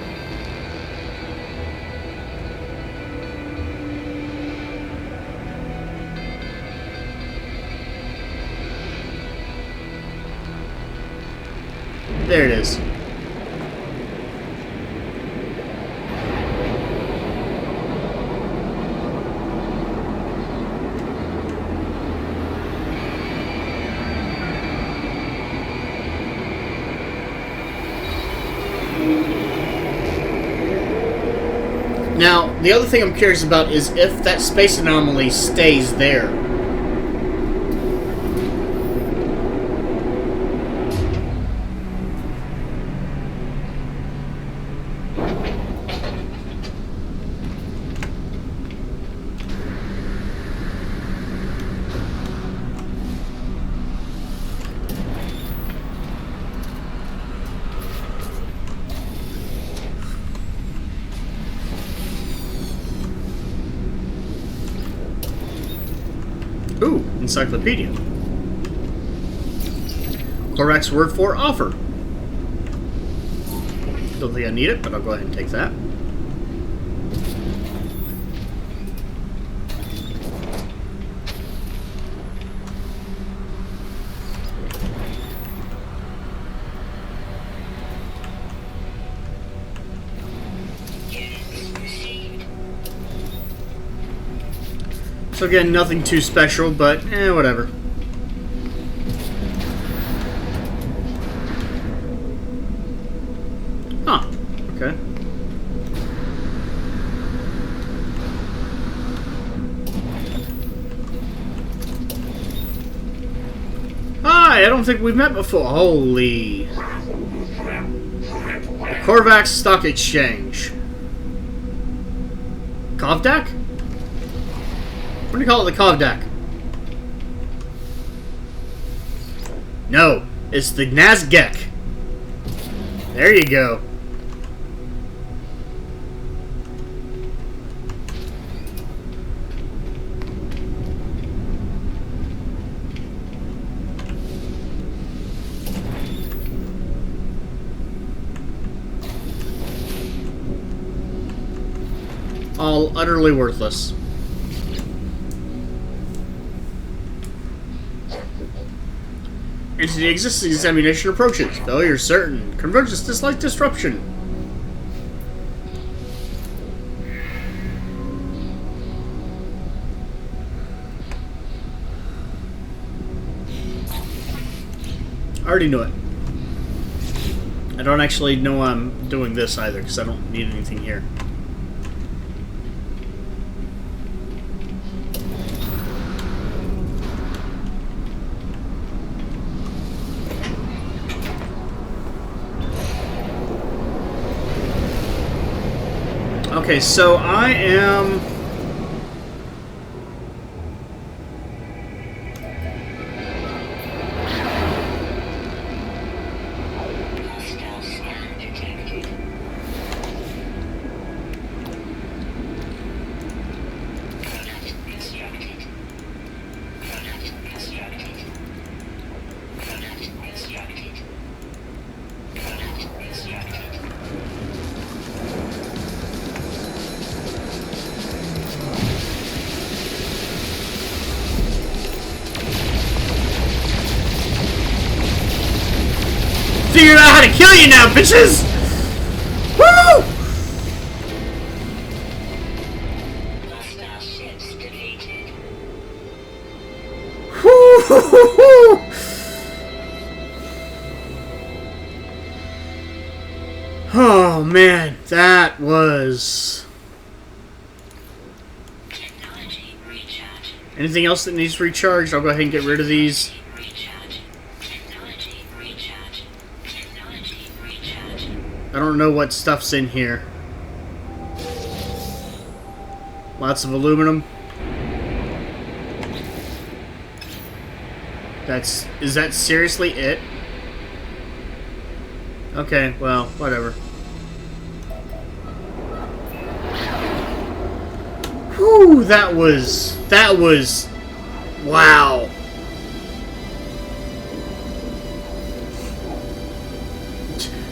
S1: There it is. Now, the other thing I'm curious about is if that space anomaly stays there. Ooh, encyclopedia. Korvax's word for offer. Don't think I need it, but I'll go ahead and take that. So again, nothing too special, but whatever. Huh. Okay. Hi, I don't think we've met before. Holy. The Korvax Stock Exchange. Kovdak? What do you call it, the Kovdak? No, it's the Nazgek. There you go. All utterly worthless. Entity existing examination approaches. Failure certain. Convergence dislike disruption. I already knew it. I don't actually know I'm doing this either because I don't need anything here. Okay, so I am...
S2: Hostile scan detected. Product constructed. Product constructed. Product constructed. Product constructed.
S1: Figured out how to kill you now, bitches! Woo!
S2: Hostile ships defeated.
S1: Woo! Oh man, that was...
S2: Technology recharge.
S1: Anything else that needs recharged? I'll go ahead and get rid of these.
S2: Recharge. Technology recharge. Technology recharge.
S1: I don't know what stuff's in here. Lots of aluminum. Is that seriously it? Okay, well, whatever. Whew, that was, wow.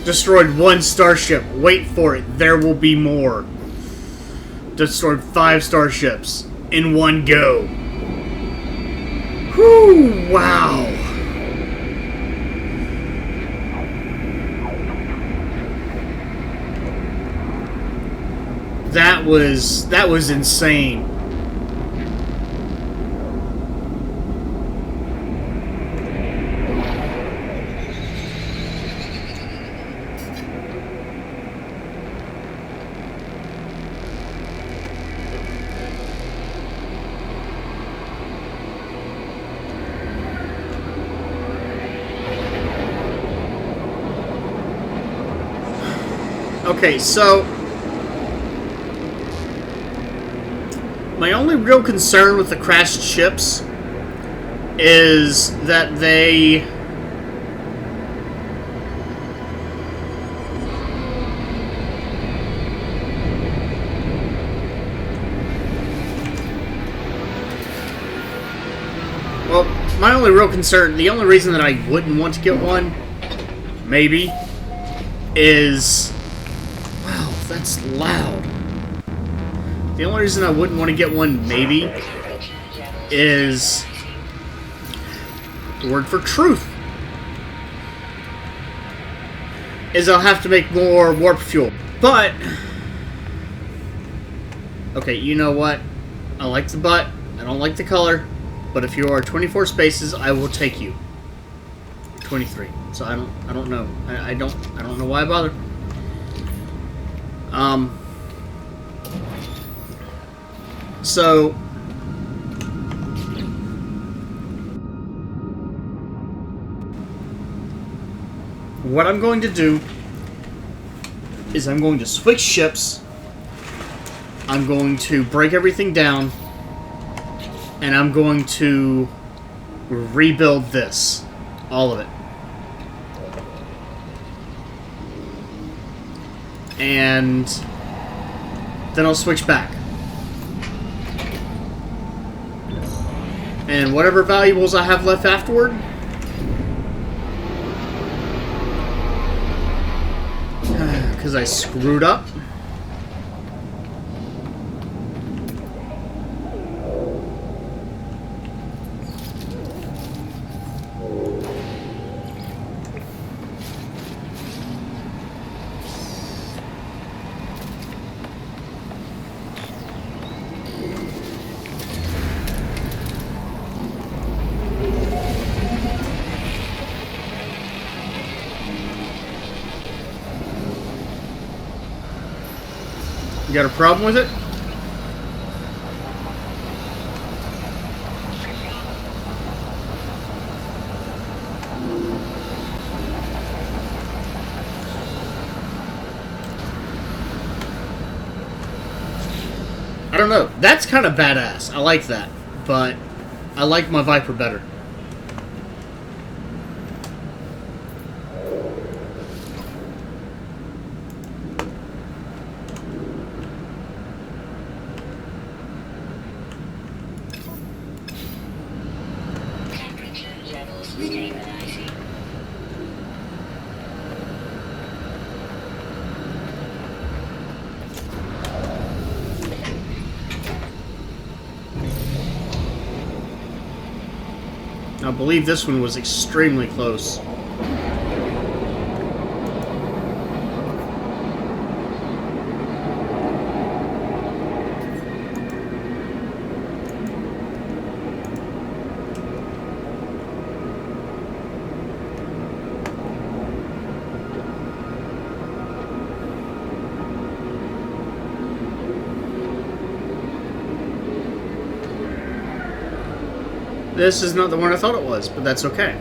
S1: Destroyed 1 starship. Wait for it, there will be more. Destroyed 5 starships in one go. Whew, wow. That was insane. Okay, so my only real concern with the crashed ships is that they well, my only real concern, the only reason that I wouldn't want to get one, maybe, is... Wow, that's loud. The only reason I wouldn't want to get one, maybe, is the word for truth. Is I'll have to make more warp fuel. But, okay, you know what? I like the butt. I don't like the color. But if you are 24 spaces, I will take you. 23. So I don't know. I don't know why I bother. So what I'm going to do is I'm going to switch ships. I'm going to break everything down, and I'm going to rebuild this, all of it. And then I'll switch back. And whatever valuables I have left afterward, because I screwed up. You got a problem with it? I don't know. That's kind of badass. I like that. But I like my Viper better.
S2: Stabilizing.
S1: I believe this one was extremely close. This is not the one I thought it was, but that's okay.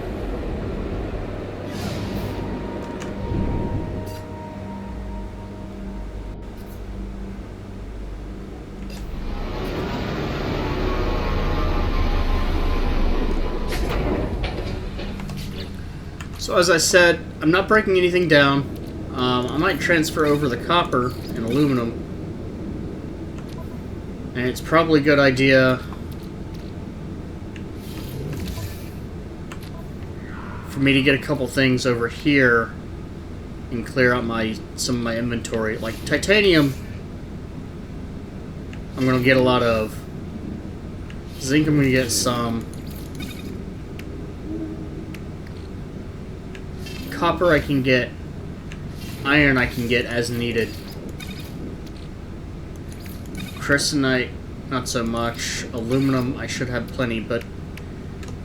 S1: So as I said, I'm not breaking anything down. I might transfer over the copper and aluminum. And it's probably a good idea for me to get a couple things over here and clear out some of my inventory. Like titanium, I'm going to get a lot of. Zinc, I'm going to get some. Copper I can get. Iron I can get as needed. Crystalite, not so much. Aluminum, I should have plenty, but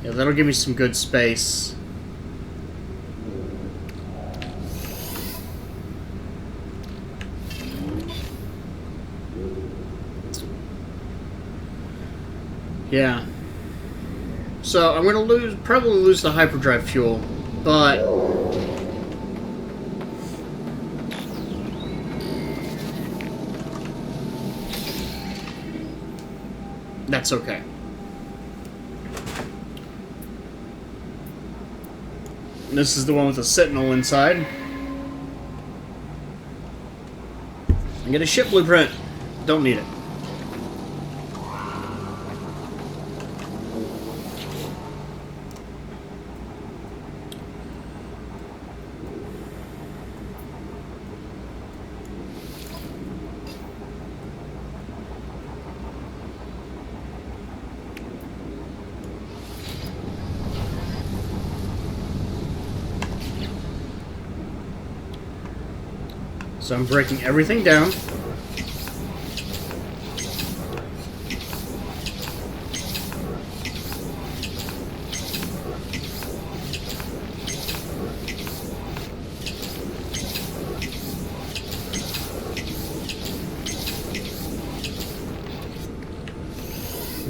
S1: yeah, that'll give me some good space. Yeah. So I'm gonna probably lose the hyperdrive fuel, but that's okay. This is the one with the Sentinel inside. I get a ship blueprint. Don't need it. So I'm breaking everything down.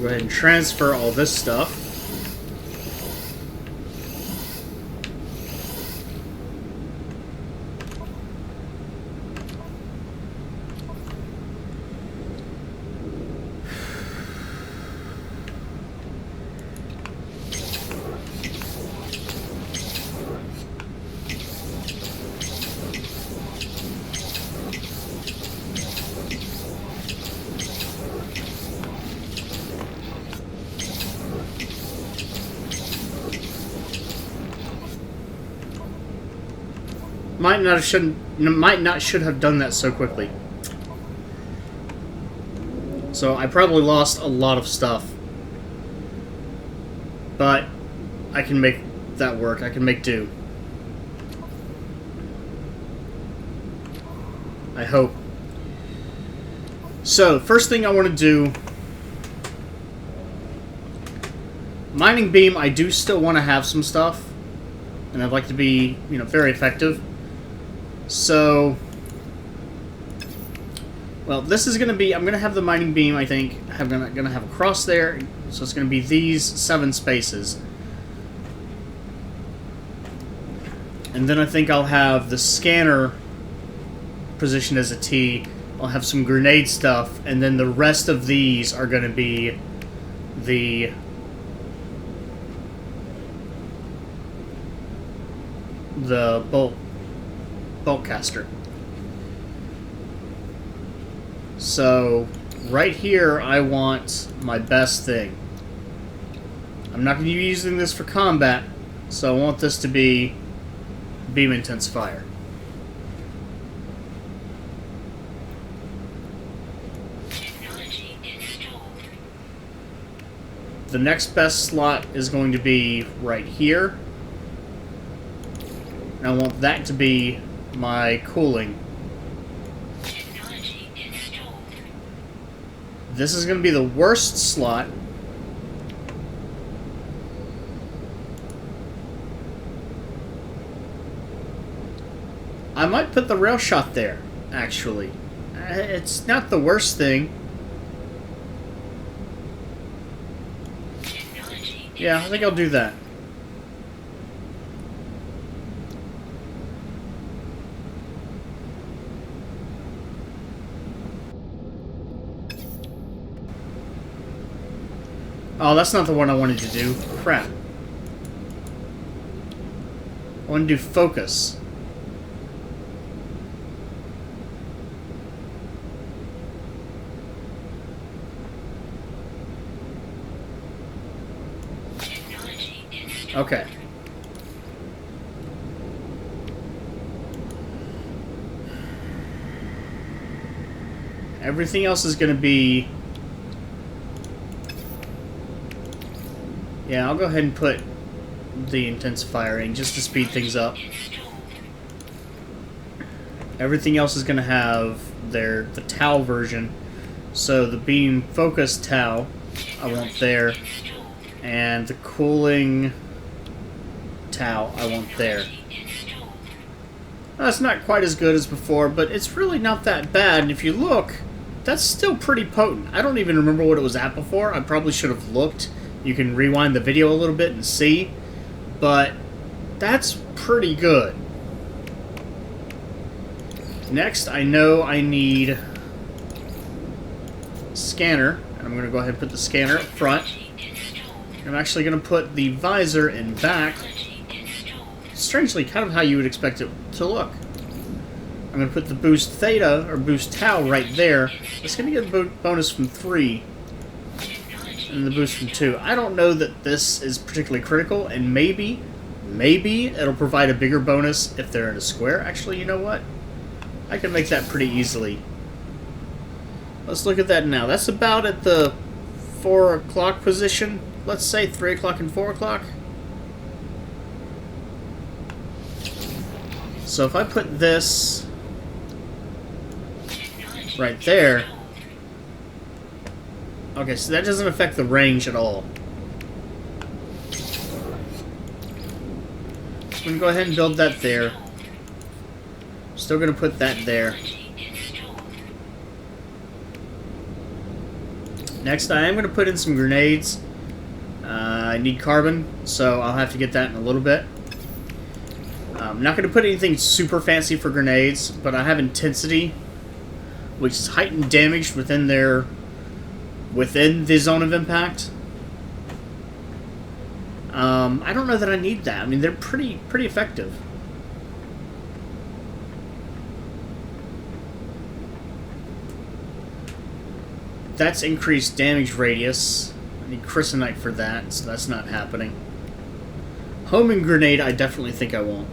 S1: Go ahead and transfer all this stuff. Might not should have done that so quickly. So I probably lost a lot of stuff. But I can make that work. I can make do. I hope. So, first thing I want to do... Mining beam, I do still want to have some stuff. And I'd like to be, very effective. So, well, this is going to be, I'm going to have the mining beam, I think. I'm going to have a cross there, so it's going to be these 7 spaces. And then I think I'll have the scanner positioned as a T. I'll have some grenade stuff, and then the rest of these are going to be the bolt caster. So right here I want my best thing. I'm not going to be using this for combat, so I want this to be beam intensifier.
S2: Technology installed.
S1: The next best slot is going to be right here. And I want that to be my cooling.
S2: Technology installed.
S1: This is going to be the worst slot. I might put the rail shot there, actually. It's not the worst thing.
S2: Technology
S1: Yeah, I think I'll do that. Oh, that's not the one I wanted to do. Crap. I want to do focus.
S2: Technology installed.
S1: Okay. Everything else is going to be... Yeah, I'll go ahead and put the intensifier in just to speed things up.
S2: Installed.
S1: Everything else is going to have the tau version. So the beam focus tau, I want there.
S2: Installed.
S1: And the cooling tau, I want there.
S2: Installed.
S1: That's not quite as good as before, but it's really not that bad. And if you look, that's still pretty potent. I don't even remember what it was at before. I probably should have looked. You can rewind the video a little bit and see. But that's pretty good. Next, I know I need scanner. I'm going to go ahead and put the scanner up front. I'm actually going to put the visor in back. Strangely, kind of how you would expect it to look. I'm going to put the boost theta, or boost tau, right there. It's going to get a bonus from 3, and the boost from 2. I don't know that this is particularly critical, and maybe it'll provide a bigger bonus if they're in a square. Actually, you know what? I can make that pretty easily. Let's look at that now. That's about at the 4 o'clock position. Let's say 3 o'clock and 4 o'clock. So if I put this right there... Okay, so that doesn't affect the range at all. I'm going to go ahead and build that there. Still going to put that there. Next, I am going to put in some grenades. I need carbon, so I'll have to get that in a little bit. I'm not going to put anything super fancy for grenades, but I have intensity, which is heightened damage within the zone of impact. I don't know that I need that. I mean, they're pretty effective. That's increased damage radius. I need Chrysonite for that, so that's not happening. Homing grenade, I definitely think I won't.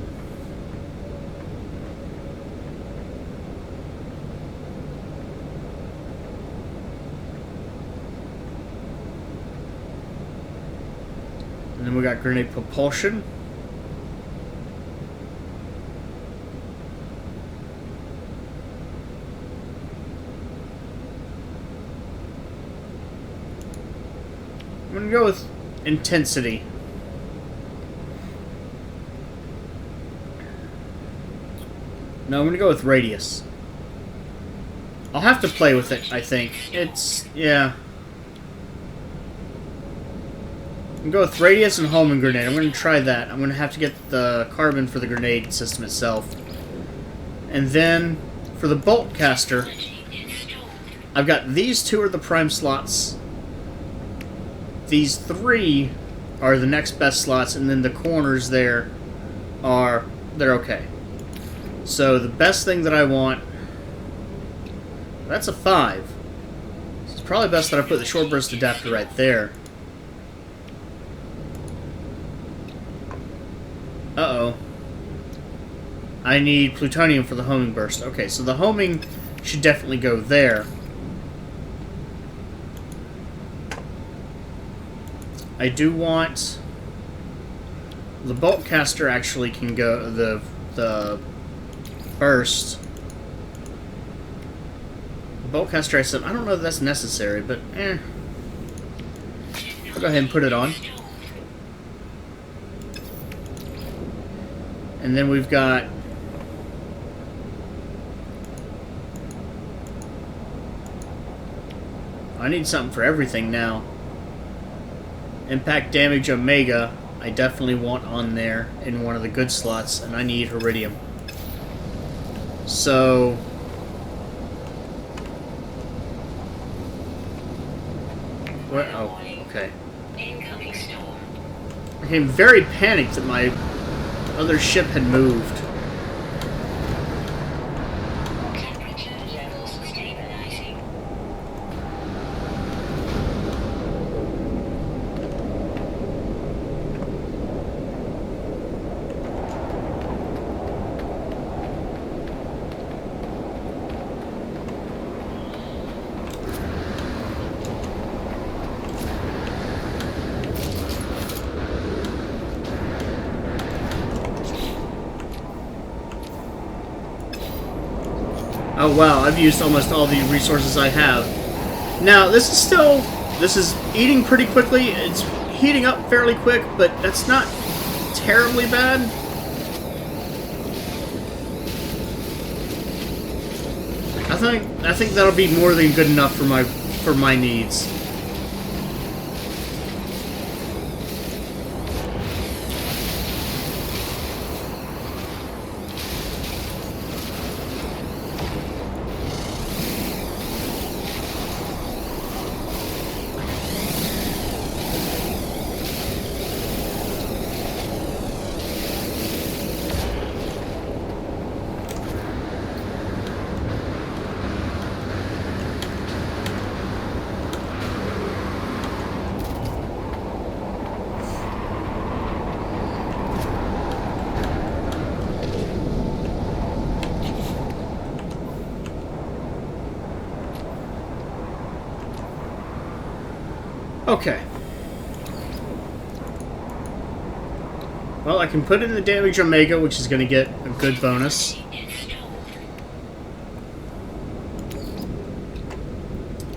S1: And then we got grenade propulsion. I'm going to go with intensity. No, I'm going to go with radius. I'll have to play with it, I think. Yeah. I'm going to go with radius and homing grenade. I'm going to try that. I'm going to have to get the carbon for the grenade system itself. And then, for the bolt caster, I've got these 2 are the prime slots. These 3 are the next best slots, and then the corners there they're okay. So the best thing that I want, that's a 5. So it's probably best that I put the short burst adapter right there. Uh-oh. I need plutonium for the homing burst. Okay, so the homing should definitely go there. I do want... The bolt caster actually can go... The burst. The bolt caster, I said, I don't know if that's necessary, but I'll go ahead and put it on. And then we've got... I need something for everything now. Impact damage Omega, I definitely want on there in one of the good slots, and I need Iridium. So... What? Oh, okay.
S2: Incoming storm.
S1: I became very panicked that my other ship had moved.
S2: Temperature levels stabilizing.
S1: Oh wow, I've used almost all the resources I have. Now, this is eating pretty quickly. It's heating up fairly quick, but that's not terribly bad. I think that'll be more than good enough for my needs. Okay. Well, I can put in the damage Omega, which is going to get a good bonus.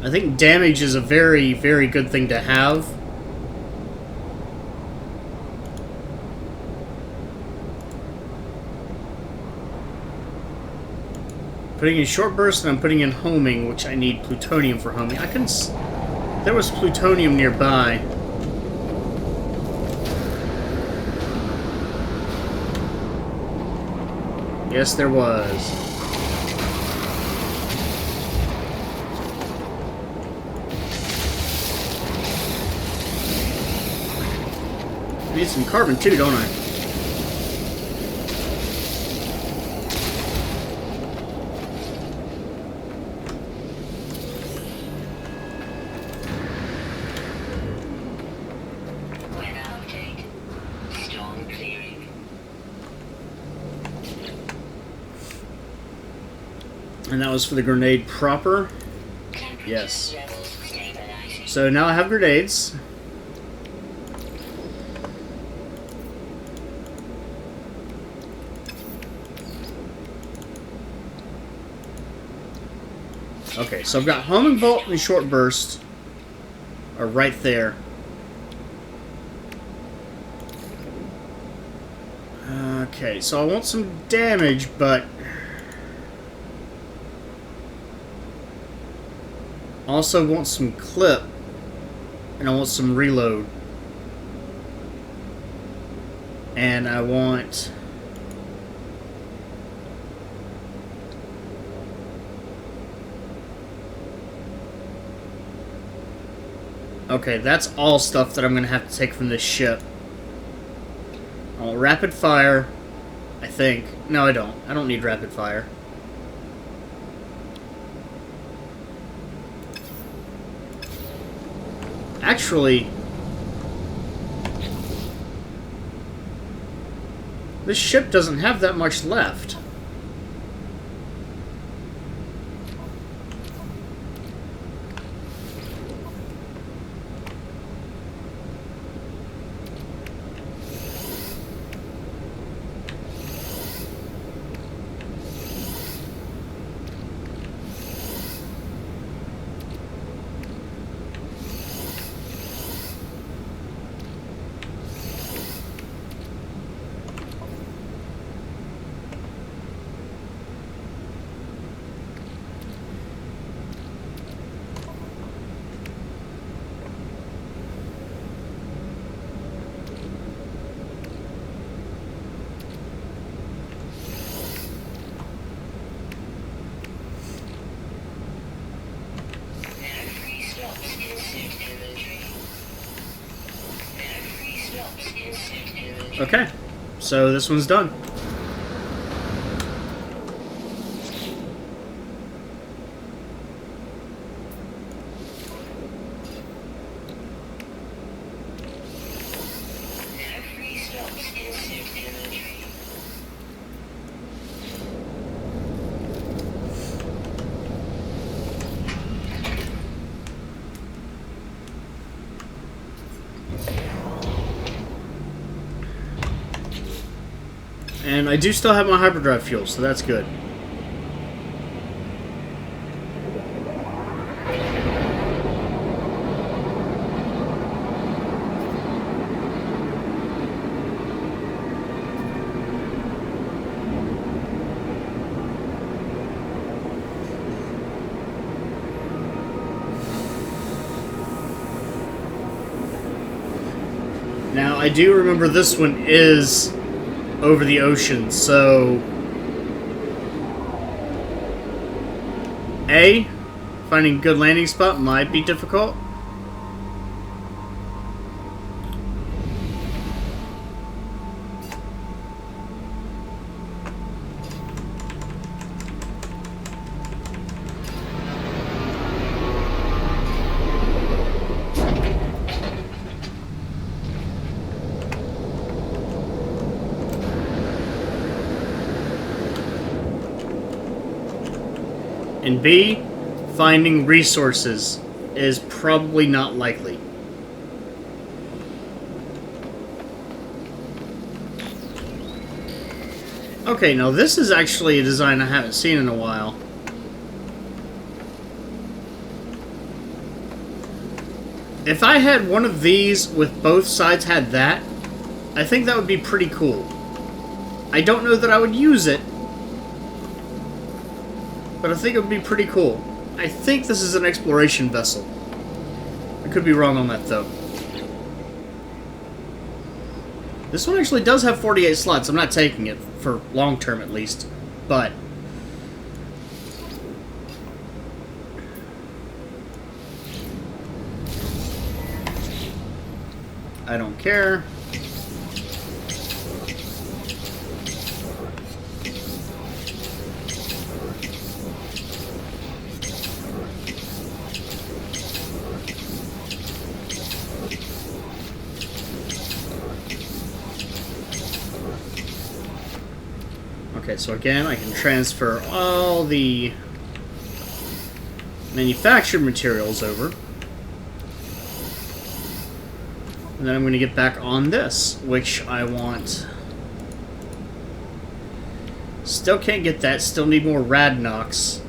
S1: I think damage is a very, very good thing to have. Putting in short burst, and I'm putting in homing, which I need plutonium for homing. I couldn't... There was plutonium nearby. Yes, there was. I need some carbon too, don't I? And that was for the grenade proper. Yes. So now I have grenades. Okay, so I've got homing bolt and short burst are right there. Okay, so I want some damage, but also want some clip, and I want some reload, and I want okay, that's all stuff that I'm gonna have to take from this ship. I want rapid fire, I think. No, I don't. I don't need rapid fire. Actually, this ship doesn't have that much left. Okay. So this one's done.
S2: Every stops insert inventory.
S1: And I do still have my hyperdrive fuel, so that's good. Now, I do remember this one is over the ocean, so A, finding a good landing spot might be difficult. And B, finding resources is probably not likely. Okay, now this is actually a design I haven't seen in a while. If I had one of these with both sides had that, I think that would be pretty cool. I don't know that I would use it, but I think it would be pretty cool. I think this is an exploration vessel. I could be wrong on that, though. This one actually does have 48 slots. I'm not taking it, for long term at least. But I don't care. Okay, so again, I can transfer all the manufactured materials over. And then I'm going to get back on this, which I want. Still can't get that, still need more Radnox.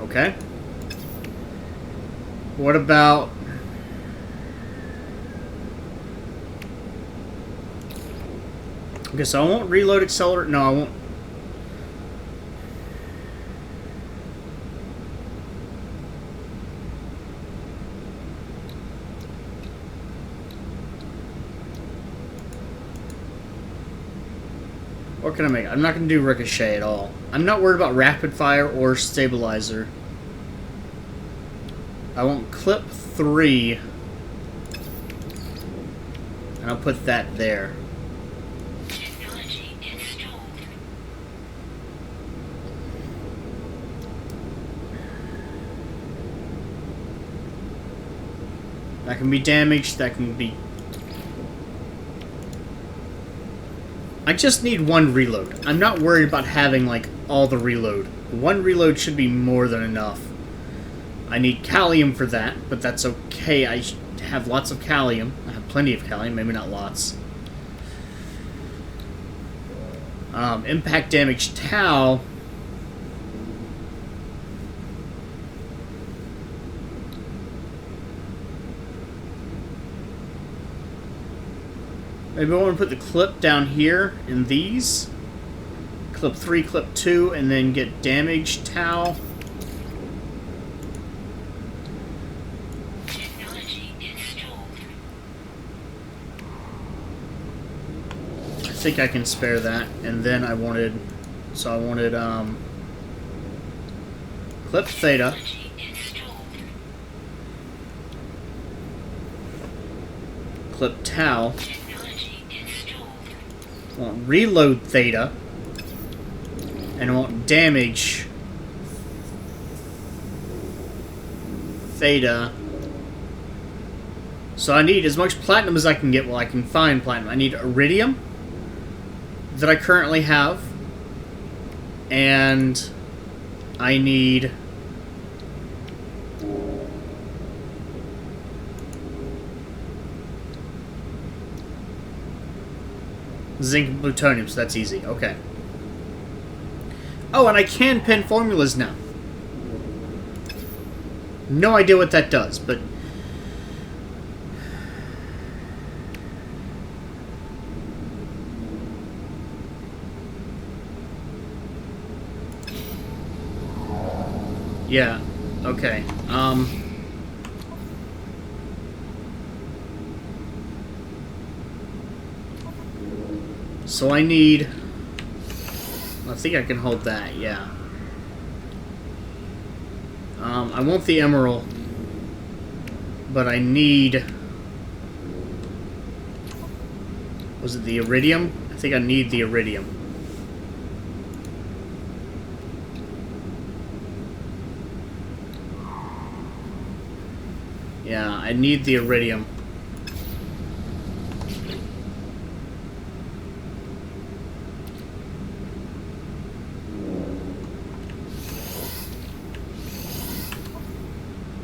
S1: Okay. What about... Okay, so I won't reload accelerator. No, I won't. What can I make? I'm not going to do ricochet at all. I'm not worried about rapid fire or stabilizer. I want clip 3. And I'll put that there.
S2: Technology installed.
S1: That can be damaged, that can be... I just need one reload. I'm not worried about having, like, all the reload. One reload should be more than enough. I need Callium for that, but that's okay. I have lots of Callium. I have plenty of Callium, maybe not lots. Impact damage Tau. Maybe I want to put the clip down here in these. Clip 3, clip 2, and then get damage Tau.
S2: Technology installed.
S1: I think I can spare that. And then I wanted... So I wanted, clip Theta.
S2: Technology installed.
S1: Clip tau.
S2: Technology installed.
S1: I want reload theta. And I want damage theta. So I need as much platinum as I can get while I can find platinum. I need iridium that I currently have. And I need zinc and plutonium, so that's easy. Okay. Oh, and I can pen formulas now. No idea what that does, but... yeah, okay. So I need... I think I can hold that, yeah. I want the emerald, but I need... was it the iridium? I think I need the iridium. Yeah, I need the iridium.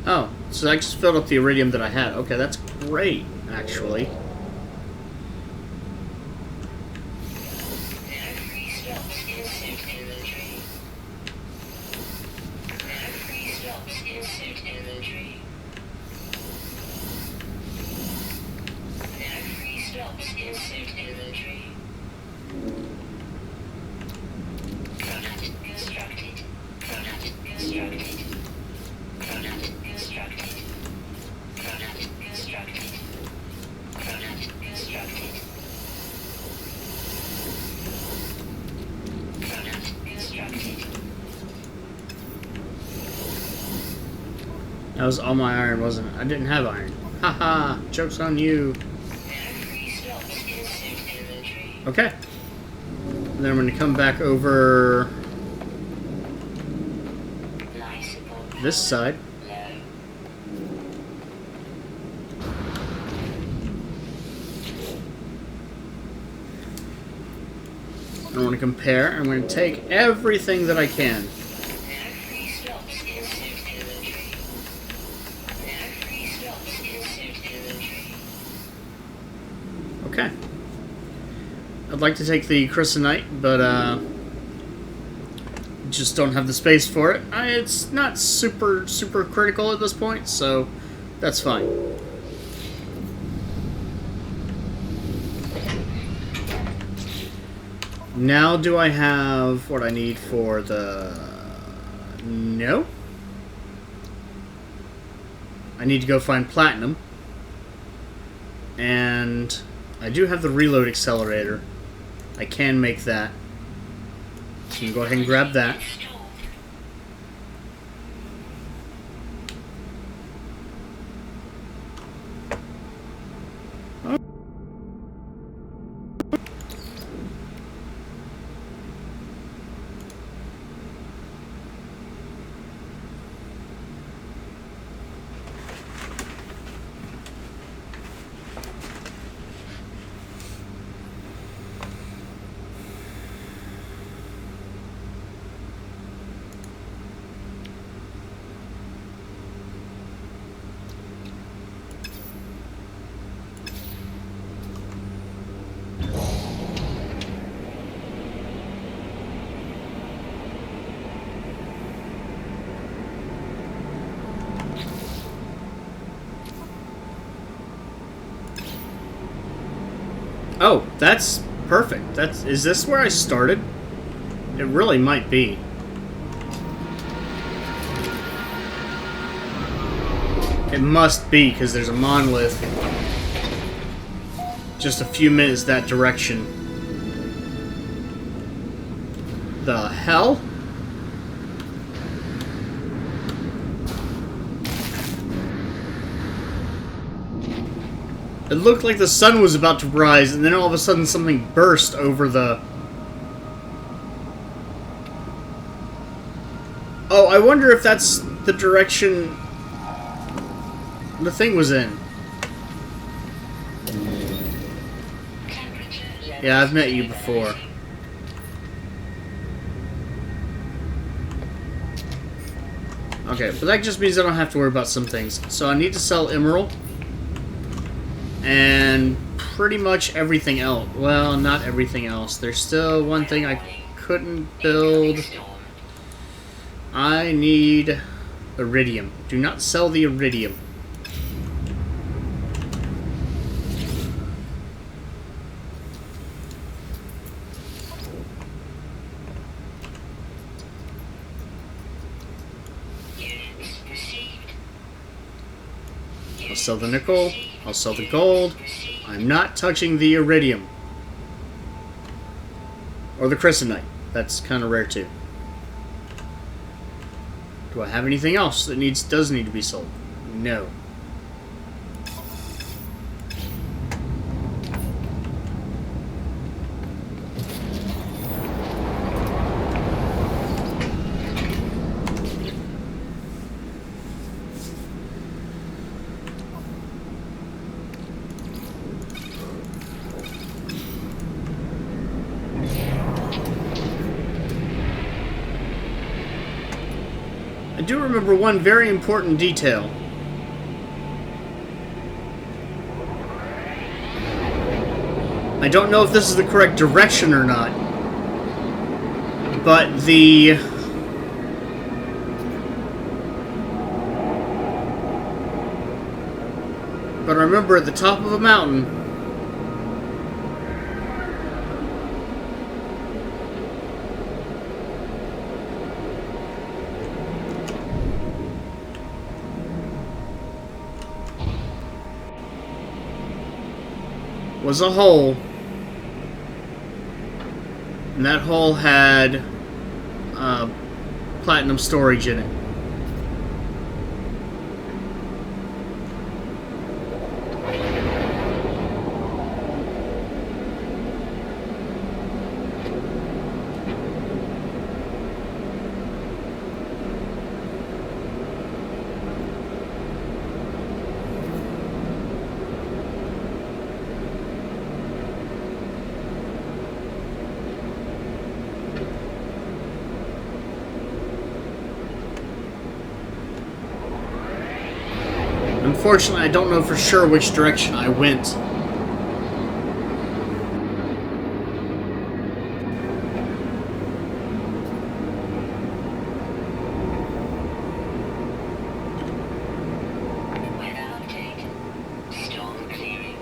S1: Oh, so I just filled up the iridium that I had. Okay, that's great, actually.
S2: Free stocks insert inventory. Free stocks insert inventory. Free stocks insert inventory. Product constructed. Product constructed. Product constructed. Product constructed. Product constructed. Product constructed.
S1: That was all my iron, wasn't it? I didn't have iron. Haha, joke's on you.
S2: Free stocks insert inventory.
S1: Okay. And then I'm going to come back over
S2: Life support
S1: this side.
S2: low.
S1: I want to compare. I'm going to take everything that I can.
S2: Free stocks insert inventory. Free stocks insert inventory.
S1: Okay. I'd like to take the Chrysanite, but just don't have the space for it. It's not super critical at this point, so that's fine. Now do I have what I need for the... No? I need to go find platinum. And I do have the reload accelerator. I can make that. So you can go ahead and grab that.
S2: Installed.
S1: Oh, that's perfect. Is this where I started? It really might be. It must be, because there's a monolith just a few minutes that direction. The hell? It looked like the sun was about to rise, and then all of a sudden something burst over the... Oh, I wonder if that's the direction the thing was in. Yeah, I've met you before. Okay, but that just means I don't have to worry about some things. So I need to sell Emerald. And pretty much everything else. Well, not everything else. There's still one thing I couldn't build. I need Iridium. Do not sell the Iridium. I'll sell the nickel. I'll sell the gold. I'm not touching the Iridium. Or the Chrysonite. That's kind of rare too. Do I have anything else that does need to be sold? No. I do remember one very important detail. I don't know if this is the correct direction or not, but But I remember at the top of a mountain, was a hole, and that hole had platinum storage in it. Unfortunately, I don't know for sure which direction I went.
S2: Weather update. Storm clearing.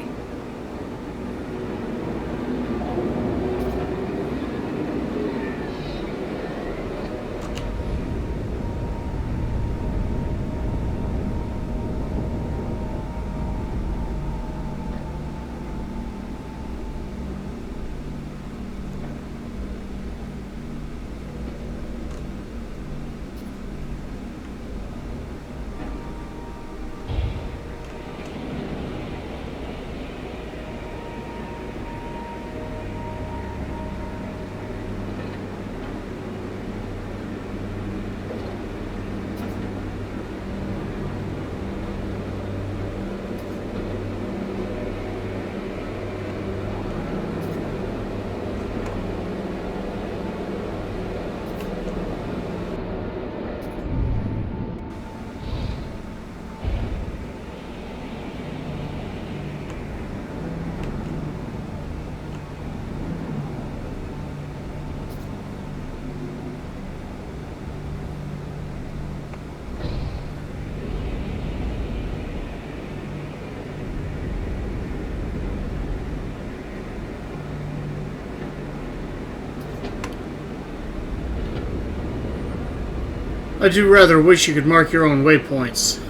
S1: I do rather wish you could mark your own waypoints.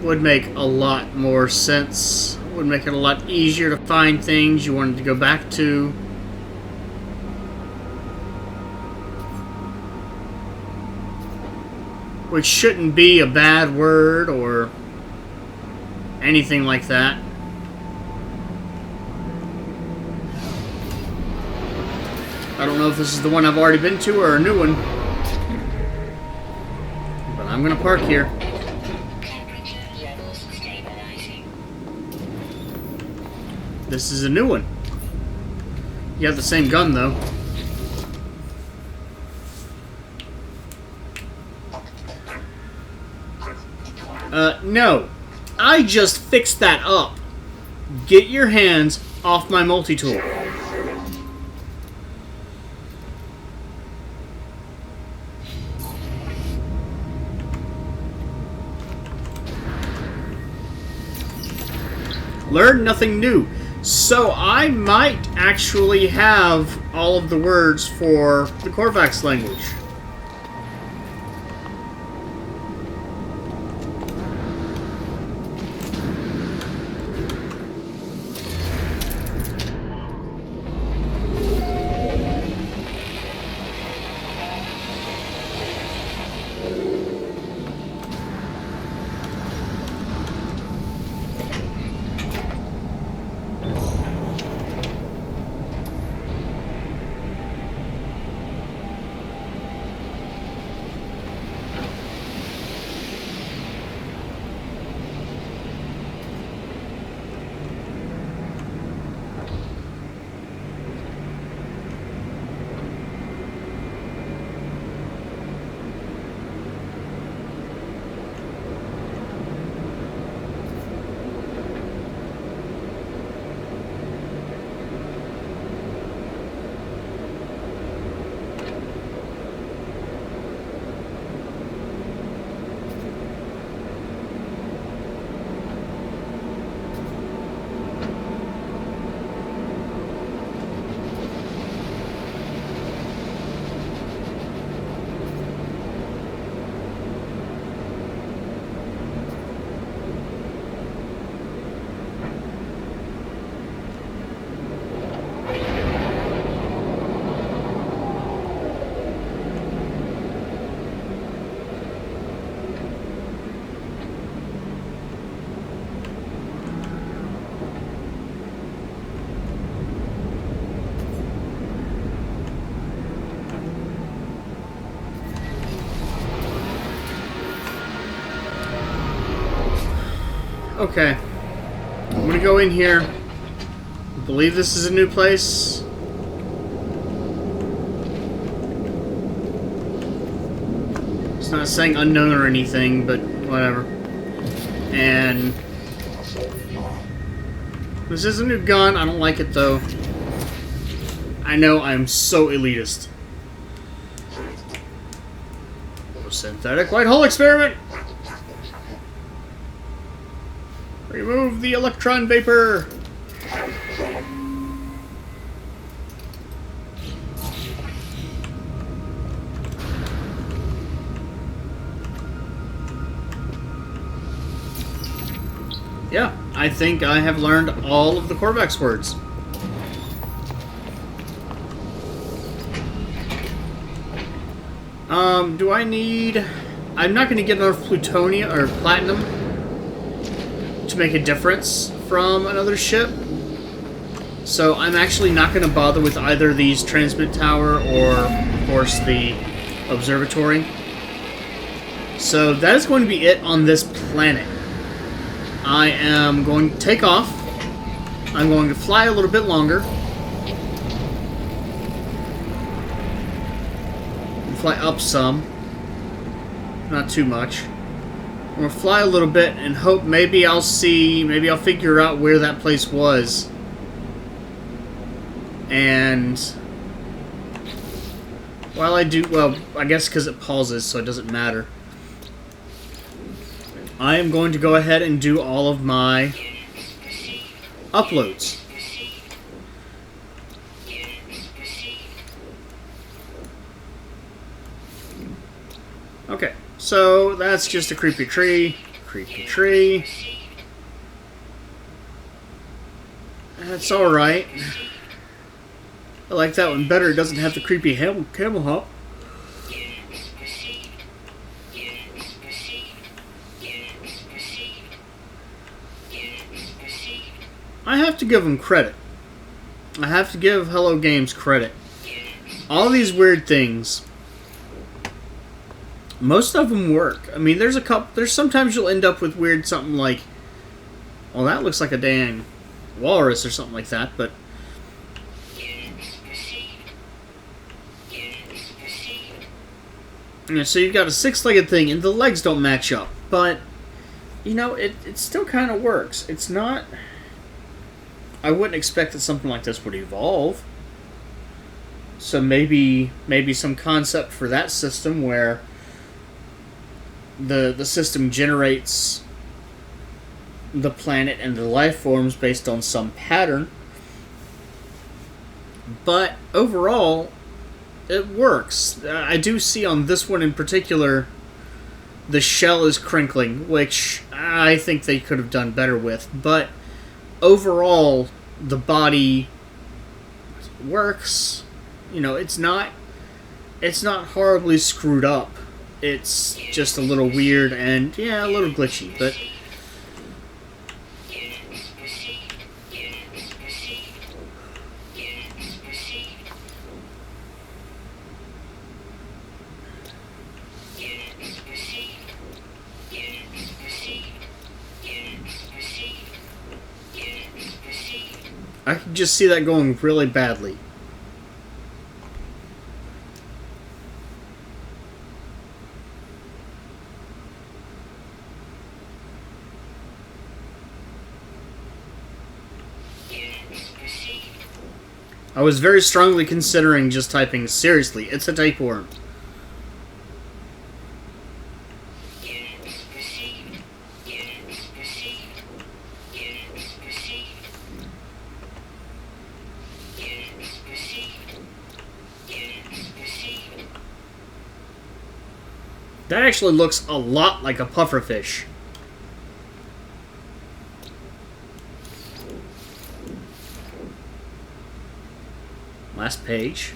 S1: Would make a lot more sense. Would make it a lot easier to find things you wanted to go back to. Which shouldn't be a bad word or anything like that. I don't know if this is the one I've already been to or a new one. But I'm gonna park here.
S2: Temperature levels stabilizing.
S1: This is a new one. You have the same gun, though. No. I just fixed that up. Get your hands off my multi-tool. Learn nothing new. So I might actually have all of the words for the Korvax language. Okay. I'm gonna go in here. I believe this is a new place. It's not saying unknown or anything, but whatever. And this is a new gun. I don't like it though. I know I'm so elitist. Synthetic white hole experiment. Remove the electron vapor. Yeah, I think I have learned all of the Korvax words. Do I need... I'm not going to get enough plutonium or platinum to make a difference from another ship. So I'm actually not going to bother with either these transmit tower or, of course, the observatory. So that is going to be it on this planet. I am going to take off. I'm going to fly a little bit longer. Fly up some. Not too much. I'm going to fly a little bit and hope maybe I'll see, maybe I'll figure out where that place was. And while I do, well, I guess because it pauses, so it doesn't matter. I am going to go ahead and do all of my uploads. Okay, so that's just a creepy tree. Creepy tree. That's alright. I like that one better. It doesn't have the creepy camel hop. I have to give them credit. I have to give Hello Games credit. all these weird things, most of them work. I mean, there's sometimes you'll end up with weird something like, well, that looks like a dang walrus or something like that, but you know, so you've got a six-legged thing, and the legs don't match up. But, you know, it still kind of works. It's not... I wouldn't expect that something like this would evolve. So maybe some concept for that system where the system generates the planet and the life forms based on some pattern. But overall, it works. I do see on this one in particular, the shell is crinkling, which I think they could have done better with. But overall, the body works. You know, it's not horribly screwed up. It's just a little weird and, yeah, a little glitchy, but... I can just see that going really badly. I was very strongly considering just typing, seriously, it's a tapeworm. That actually looks a lot like a pufferfish. Last page.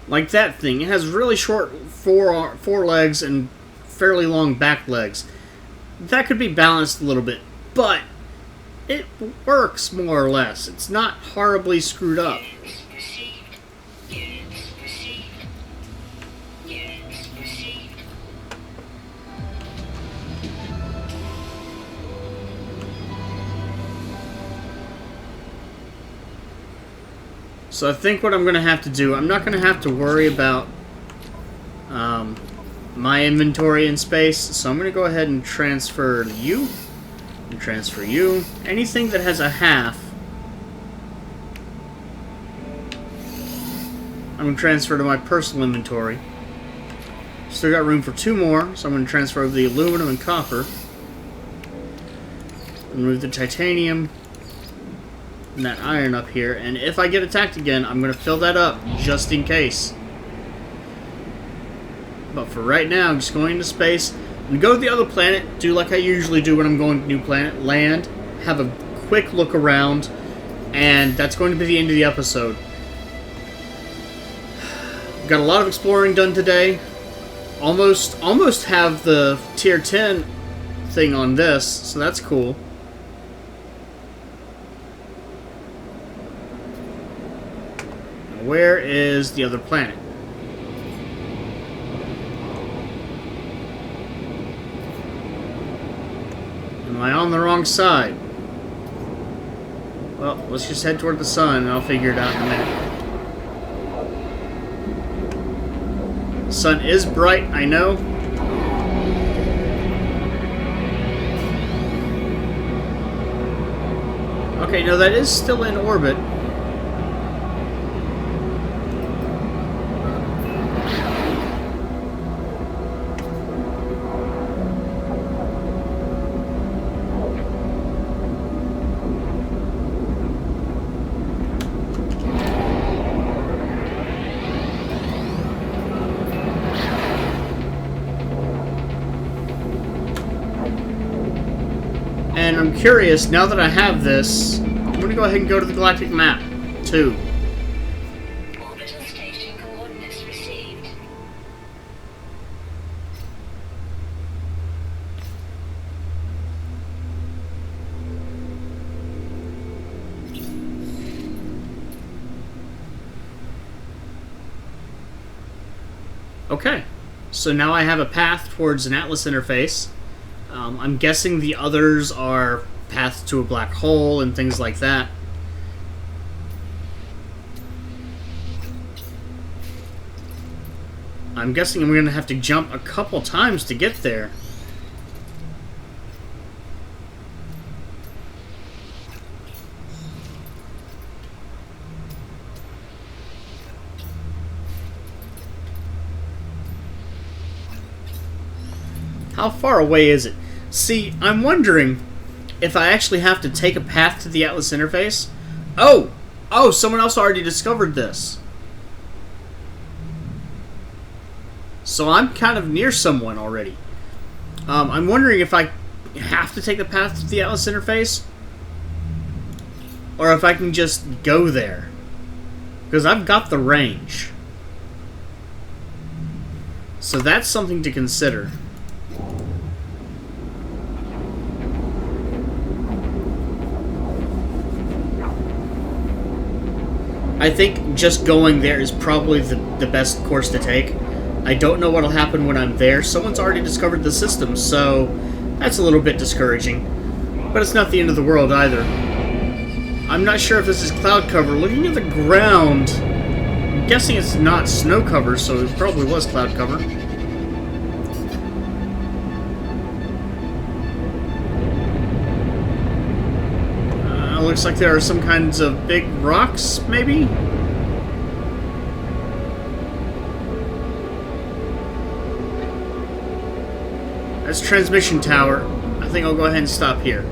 S1: Like that thing. It has really short four legs and fairly long back legs. That could be balanced a little bit, but it works more or less. It's not horribly screwed up. So I think what I'm going to have to do, I'm not going to have to worry about my inventory in space, so I'm going to go ahead and transfer you, and transfer you. Anything that has a half, I'm going to transfer to my personal inventory. Still got room for two more, so I'm going to transfer over the aluminum and copper. Remove the titanium. And that iron up here, and if I get attacked again, I'm going to fill that up, just in case. But for right now, I'm just going into space, and go to the other planet, do like I usually do when I'm going to a new planet, land, have a quick look around, and that's going to be the end of the episode. Got a lot of exploring done today. Almost have the tier 10 thing on this, so that's cool. Where is the other planet? Am I on the wrong side? Well, let's just head toward the sun and I'll figure it out in a minute. The sun is bright, I know. Okay, no, that is still in orbit. And I'm curious, now that I have this, I'm going to go ahead and go to the galactic map, too.
S2: Orbital station
S1: Okay, so now I have a path towards an Atlas interface. I'm guessing the others are paths to a black hole and things like that. I'm guessing I'm going to have to jump a couple times to get there. How far away is it? See, I'm wondering if I actually have to take a path to the Atlas interface. Oh! Oh, someone else already discovered this. So I'm kind of near someone already. I'm wondering if I have to take a path to the Atlas interface, or if I can just go there. Because I've got the range. So that's something to consider. I think just going there is probably the best course to take. I don't know what'll happen when I'm there. Someone's already discovered the system, so that's a little bit discouraging. But it's not the end of the world either. I'm not sure if this is cloud cover. Looking at the ground, I'm guessing it's not snow cover, so it probably was cloud cover. Looks like there are some kinds of big rocks, maybe? That's transmission tower. I think I'll go ahead and stop here.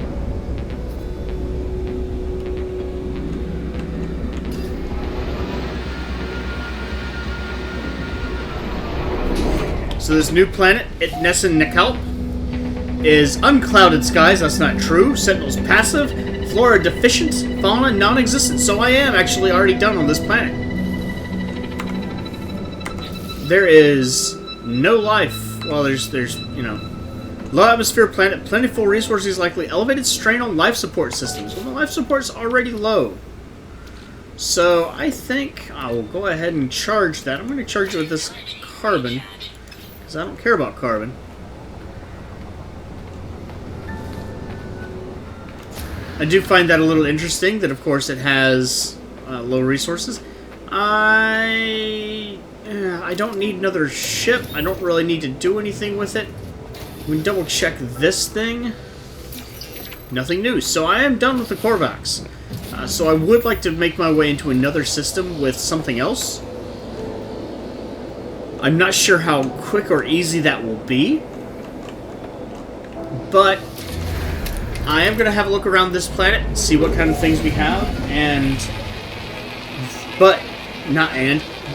S1: So this new planet, Nesen Nekalp, is unclouded skies. That's not true. Sentinel's passive. Flora deficient, fauna non-existent. So I am actually already done on this planet. There is no life. Well, there's you know, low atmosphere planet, plentiful resources, likely elevated strain on life support systems. Well, the life support's already low. So I think I will go ahead and charge that. I'm going to charge it with this carbon because I don't care about carbon. I do find that a little interesting, that of course it has low resources. I don't need another ship. I don't really need to do anything with it. We can double check this thing. Nothing new. So I am done with the Korvax. So I would like to make my way into another system with something else. I'm not sure how quick or easy that will be. But I am going to have a look around this planet and see what kind of things we have,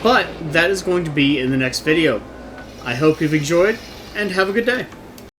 S1: but that is going to be in the next video. I hope you've enjoyed, and have a good day.